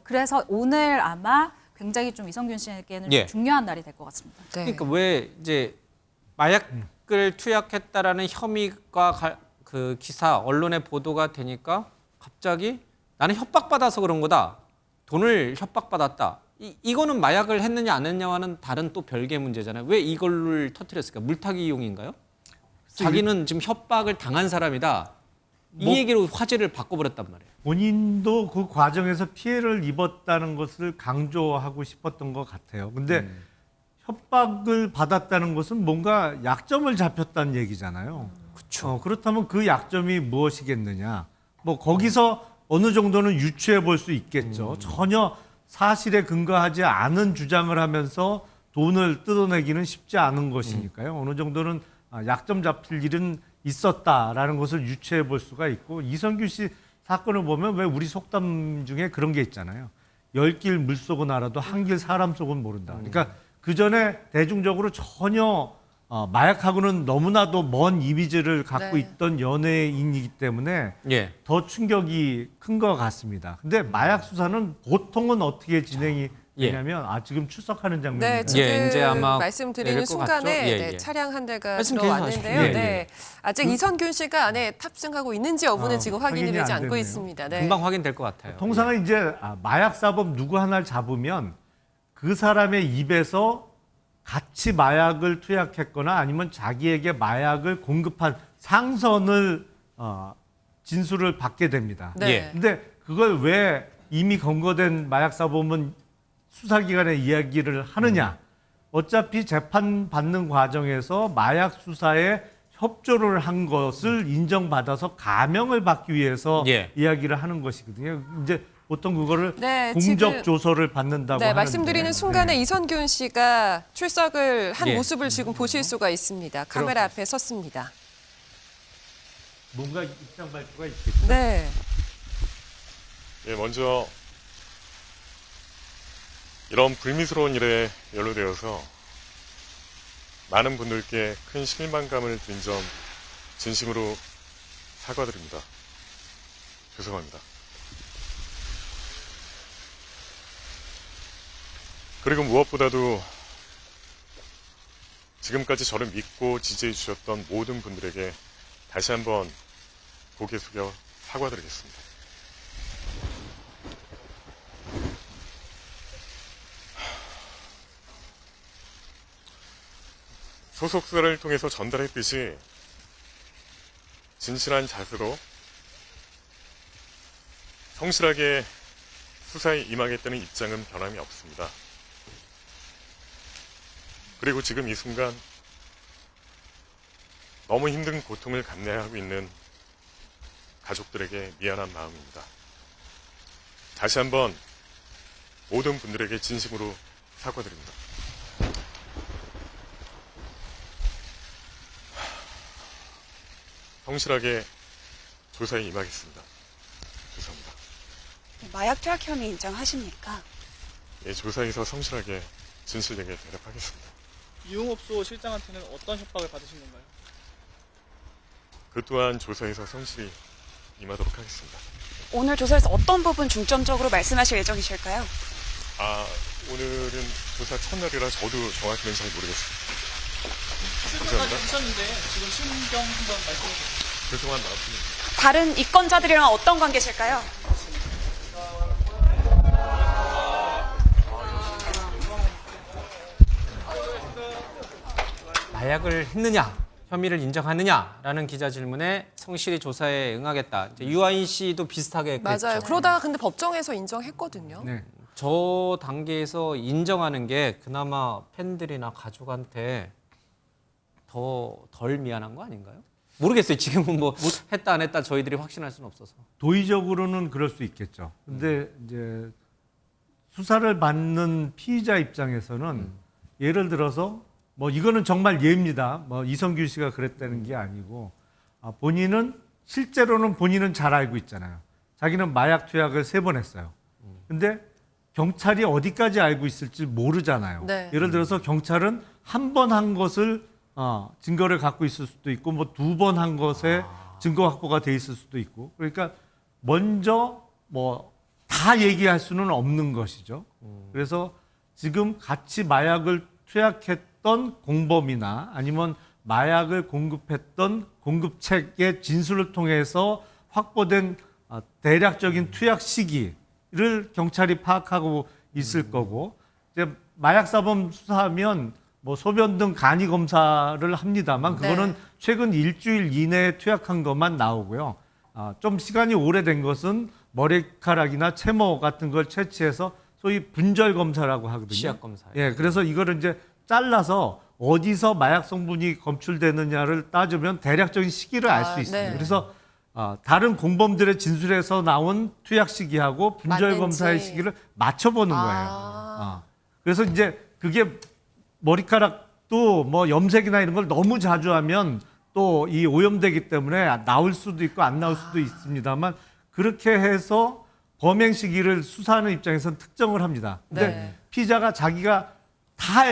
그래서 오늘 아마 굉장히 좀 이성균 씨에게는 예. 중요한 날이 될 것 같습니다. 네. 그러니까 왜 이제 마약을 투약했다라는 혐의가 그 기사 언론에 보도가 되니까 갑자기 나는 협박받아서 그런 거다. 돈을 협박받았다. 이거는 마약을 했느냐 안 했느냐와는 다른 또 별개의 문제잖아요. 왜 이걸 터뜨렸을까? 물타기 이용인가요? 자기는 지금 협박을 당한 사람이다. 이 얘기로 화제를 바꿔버렸단 말이에요. 본인도 그 과정에서 피해를 입었다는 것을 강조하고 싶었던 것 같아요. 근데 협박을 받았다는 것은 뭔가 약점을 잡혔다는 얘기잖아요. 그렇죠. 그렇다면 그 약점이 무엇이겠느냐? 뭐 거기서 어느 정도는 유추해 볼 수 있겠죠. 전혀 사실에 근거하지 않은 주장을 하면서 돈을 뜯어내기는 쉽지 않은 것이니까요. 어느 정도는 약점 잡힐 일은 있었다라는 것을 유추해 볼 수가 있고, 이성균 씨 사건을 보면 왜 우리 속담 중에 그런 게 있잖아요. 10길 물속은 알아도 한 길 사람 속은 모른다. 그러니까 그 전에 대중적으로 전혀 마약하고는 너무나도 먼 이미지를 갖고 네. 있던 연예인이기 때문에 예. 더 충격이 큰 것 같습니다. 근데 마약 수사는 보통은 어떻게 진행이 되냐면 지금 출석하는 장면입니다. 네, 지금 예, 이제 아마 말씀드리는 내릴 것 순간에 같죠? 예, 네, 예. 차량 한 대가 말씀 계속 들어왔는데요. 하십시오. 예, 네, 아직 이성균 씨가 안에 탑승하고 있는지 여부는 지금 확인이 확인이 되지 안 않고 됐네요. 있습니다. 네. 금방 확인될 것 같아요. 통상은 이제 마약 사범 누구 하나를 잡으면 그 사람의 입에서 같이 마약을 투약했거나 아니면 자기에게 마약을 공급한 상선을 진술을 받게 됩니다. 네. 근데 그걸 왜 이미 검거된 마약 사범은 수사기관에 이야기를 하느냐? 어차피 재판 받는 과정에서 마약 수사에 협조를 한 것을 인정받아서 감형을 받기 위해서 예. 이야기를 하는 것이거든요. 이제 보통 그거를 네, 공적 지금- 조서를 받는다고 네, 하는데. 말씀드리는 순간에 네. 이성균 씨가 출석을 한 예. 모습을 지금 보실 수가 있습니다. 카메라 앞에 섰습니다. 뭔가 입장 발표가 있겠죠. 네. 예, 먼저 이런 불미스러운 일에 연루되어서 많은 분들께 큰 실망감을 드린 점 진심으로 사과드립니다. 죄송합니다. 그리고 무엇보다도 지금까지 저를 믿고 지지해 주셨던 모든 분들에게 다시 한번 고개 숙여 사과드리겠습니다. 소속사를 통해서 전달했듯이 진실한 자세로 성실하게 수사에 임하겠다는 입장은 변함이 없습니다. 그리고 지금 이 순간 너무 힘든 고통을 감내하고 있는 가족들에게 미안한 마음입니다. 다시 한번 모든 분들에게 진심으로 사과드립니다. 성실하게 조사에 임하겠습니다. 죄송합니다. 마약 투약 혐의 인정하십니까? 예, 조사에서 성실하게 진실되게 대답하겠습니다. 유흥업소 실장한테는 어떤 협박을 받으신 건가요? 그 또한 조사에서 성실히 임하도록 하겠습니다. 오늘 조사에서 어떤 부분 중점적으로 말씀하실 예정이실까요? 오늘은 조사 첫날이라 저도 정확히는 잘 모르겠습니다. 출석까지 감사합니다. 하셨는데 지금 심경 한번 말씀해 주세요. 죄송한 마음입니다. 다른 입건자들이랑 어떤 관계실까요? 마약을 했느냐, 혐의를 인정하느냐라는 기자 질문에 성실히 조사에 응하겠다. 이제 유아인 씨도 비슷하게 그랬죠. 맞아요. 그러다가 근데 법정에서 인정했거든요. 네. 저 단계에서 인정하는 게 그나마 팬들이나 가족한테 덜 미안한 거 아닌가요? 모르겠어요. 지금은 뭐 했다 안 했다 저희들이 확신할 수는 없어서. 도의적으로는 그럴 수 있겠죠. 근데 이제 수사를 받는 피의자 입장에서는 예를 들어서 뭐 이거는 정말 예입니다. 뭐 이성균 씨가 그랬다는 게 아니고 본인은 실제로는 본인은 잘 알고 있잖아요. 자기는 마약 투약을 3번 했어요. 근데 경찰이 어디까지 알고 있을지 모르잖아요. 네. 예를 들어서 경찰은 한 번 한 것을 증거를 갖고 있을 수도 있고 뭐 2번 한 것에 증거 확보가 돼 있을 수도 있고 그러니까 먼저 뭐 다 얘기할 수는 없는 것이죠. 그래서 지금 같이 마약을 투약했던 공범이나 아니면 마약을 공급했던 공급책의 진술을 통해서 확보된 대략적인 투약 시기를 경찰이 파악하고 있을 거고 이제 마약사범 수사하면 뭐 소변 등 간이 검사를 합니다만 그거는 최근 일주일 이내에 투약한 것만 나오고요. 좀 시간이 오래된 것은 머리카락이나 채모 같은 걸 채취해서 소위 분절 검사라고 하거든요. 시약 검사. 예, 그래서 이거를 이제 잘라서 어디서 마약 성분이 검출되느냐를 따지면 대략적인 시기를 알 수 있습니다. 네. 그래서 다른 공범들의 진술에서 나온 투약 시기하고 분절 맞는지. 검사의 시기를 맞춰보는 거예요. 그래서 이제 그게 머리카락도 뭐 염색이나 이런 걸 너무 자주 하면 또 이 오염되기 때문에 나올 수도 있고 안 나올 수도 있습니다만 그렇게 해서 범행 시기를 수사하는 입장에서는 특정을 합니다. 근데 네. 피의자가 자기가 다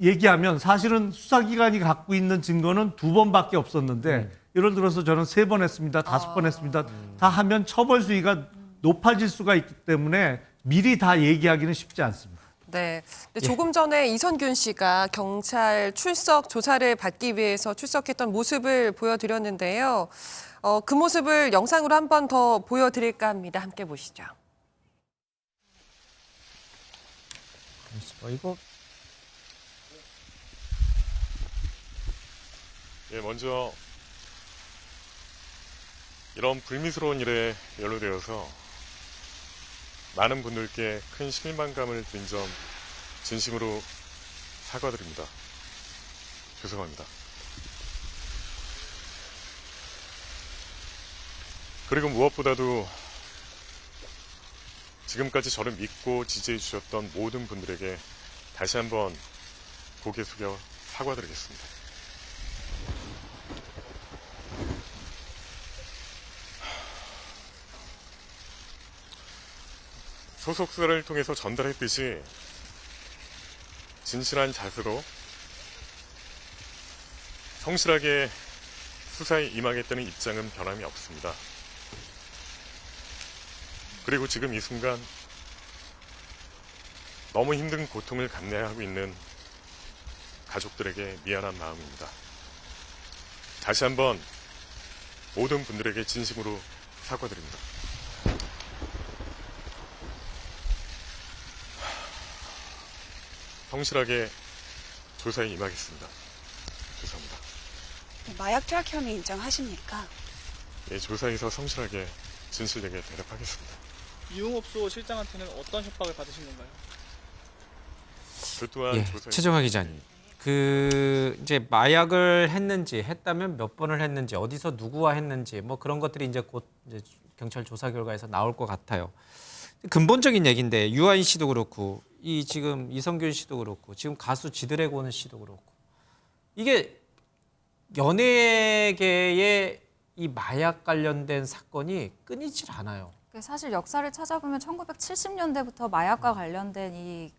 얘기하면 사실은 수사기관이 갖고 있는 증거는 2번밖에 없었는데 예를 들어서 저는 3번 했습니다. 5번 했습니다. 다 하면 처벌 수위가 높아질 수가 있기 때문에 미리 다 얘기하기는 쉽지 않습니다. 네. 근데 조금 전에 이성균 씨가 경찰 출석 조사를 받기 위해서 출석했던 모습을 보여드렸는데요. 그 모습을 영상으로 한 번 더 보여드릴까 합니다. 함께 보시죠. 이거 예, 먼저 이런 불미스러운 일에 연루되어서 많은 분들께 큰 실망감을 드린 점 진심으로 사과드립니다. 죄송합니다. 그리고 무엇보다도 지금까지 저를 믿고 지지해 주셨던 모든 분들에게 다시 한번 고개 숙여 사과드리겠습니다. 소속사를 통해서 전달했듯이 진실한 자세로 성실하게 수사에 임하겠다는 입장은 변함이 없습니다. 그리고 지금 이 순간 너무 힘든 고통을 감내하고 있는 가족들에게 미안한 마음입니다. 다시 한번 모든 분들에게 진심으로 사과드립니다. 성실하게 조사에 임하겠습니다. 죄송합니다. 마약 투약 혐의 인정하십니까? 예, 조사에서 성실하게 진실되게 대답하겠습니다. 유흥업소 실장한테는 어떤 협박을 받으신 건가요? 그 또한 예, 조사에 최정화 기자님. 이제 마약을 했는지 했다면 몇 번을 했는지 어디서 누구와 했는지 뭐 그런 것들이 이제 곧 이제 경찰 조사 결과에서 나올 것 같아요. 근본적인 얘기인데 유아인 씨도 그렇고 이 지금 이성균 씨도 그렇고 지금 가수 지드래곤 씨도 그렇고 이게 연예계의 이 마약 관련된 사건이 끊이질 않아요. 사실 역사를 찾아보면 1970년대부터 마약과 관련된 이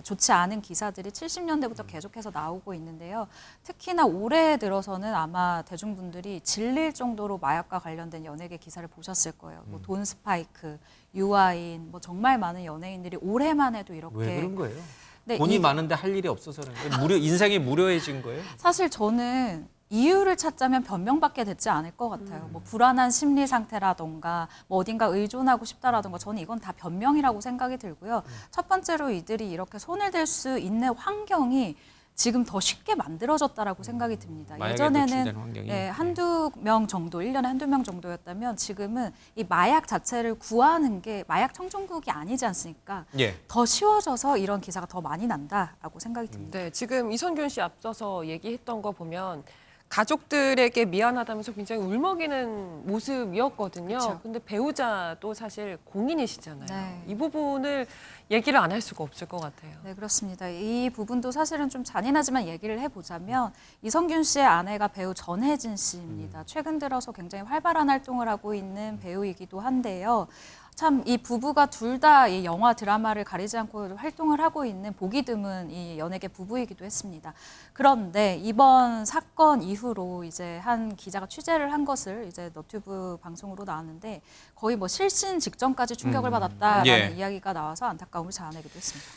좋지 않은 기사들이 70년대부터 계속해서 나오고 있는데요. 특히나 올해 들어서는 아마 대중분들이 질릴 정도로 마약과 관련된 연예계 기사를 보셨을 거예요. 뭐 돈 스파이크, 유아인, 뭐 정말 많은 연예인들이 올해만 해도 이렇게. 왜 그런 거예요? 네, 돈이 많은데 할 일이 없어서 그런 거예요? 인생이 무료해진 거예요? 사실 저는 이유를 찾자면 변명밖에 되지 않을 것 같아요. 뭐 불안한 심리 상태라던가 뭐 어딘가 의존하고 싶다라던가 저는 이건 다 변명이라고 생각이 들고요. 첫 번째로 이들이 이렇게 손을 댈 수 있는 환경이 지금 더 쉽게 만들어졌다라고 생각이 듭니다. 예전에는 한두 명 정도, 1년에 한두 명 정도였다면 지금은 이 마약 자체를 구하는 게 마약 청정국이 아니지 않습니까? 예. 더 쉬워져서 이런 기사가 더 많이 난다라고 생각이 듭니다. 네, 지금 이성균 씨 앞서서 얘기했던 거 보면 가족들에게 미안하다면서 굉장히 울먹이는 모습이었거든요. 그쵸. 근데 배우자도 사실 공인이시잖아요. 네. 이 부분을 얘기를 안 할 수가 없을 것 같아요. 네, 그렇습니다. 이 부분도 사실은 좀 잔인하지만 얘기를 해보자면 이성균 씨의 아내가 배우 전혜진 씨입니다. 최근 들어서 굉장히 활발한 활동을 하고 있는 배우이기도 한데요. 참 이 부부가 둘 다 이 영화 드라마를 가리지 않고 활동을 하고 있는 보기 드문 이 연예계 부부이기도 했습니다. 그런데 이번 사건 이후로 이제 한 기자가 취재를 한 것을 이제 너튜브 방송으로 나왔는데 거의 뭐 실신 직전까지 충격을 받았다라는 예. 이야기가 나와서 안타까움을 자아내기도 했습니다.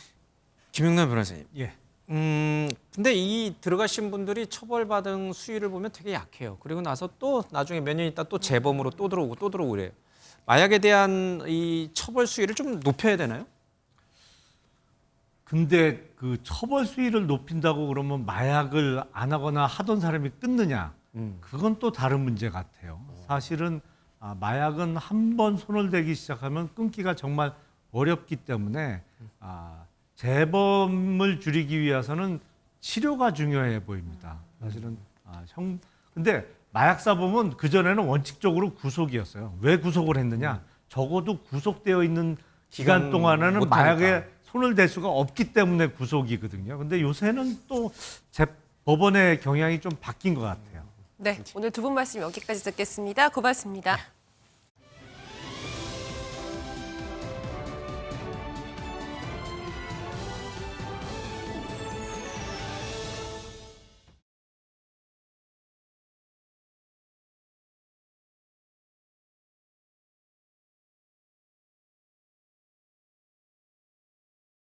김용남 변호사님. 예. 근데 이 들어가신 분들이 처벌받은 수위를 보면 되게 약해요. 그리고 나서 또 나중에 몇 년 있다 또 재범으로 또 들어오고 그래요. 마약에 대한 이 처벌 수위를 좀 높여야 되나요? 근데 그 처벌 수위를 높인다고 그러면 마약을 안 하거나 하던 사람이 끊느냐? 그건 또 다른 문제 같아요. 사실은 마약은 한 번 손을 대기 시작하면 끊기가 정말 어렵기 때문에 재범을 줄이기 위해서는 치료가 중요해 보입니다. 사실은 근데 마약사범은 그전에는 원칙적으로 구속이었어요. 왜 구속을 했느냐? 적어도 구속되어 있는 기간 동안에는 마약에 손을 댈 수가 없기 때문에 구속이거든요. 근데 요새는 또 법원의 경향이 좀 바뀐 것 같아요. 네, 오늘 두 분 말씀 여기까지 듣겠습니다. 고맙습니다.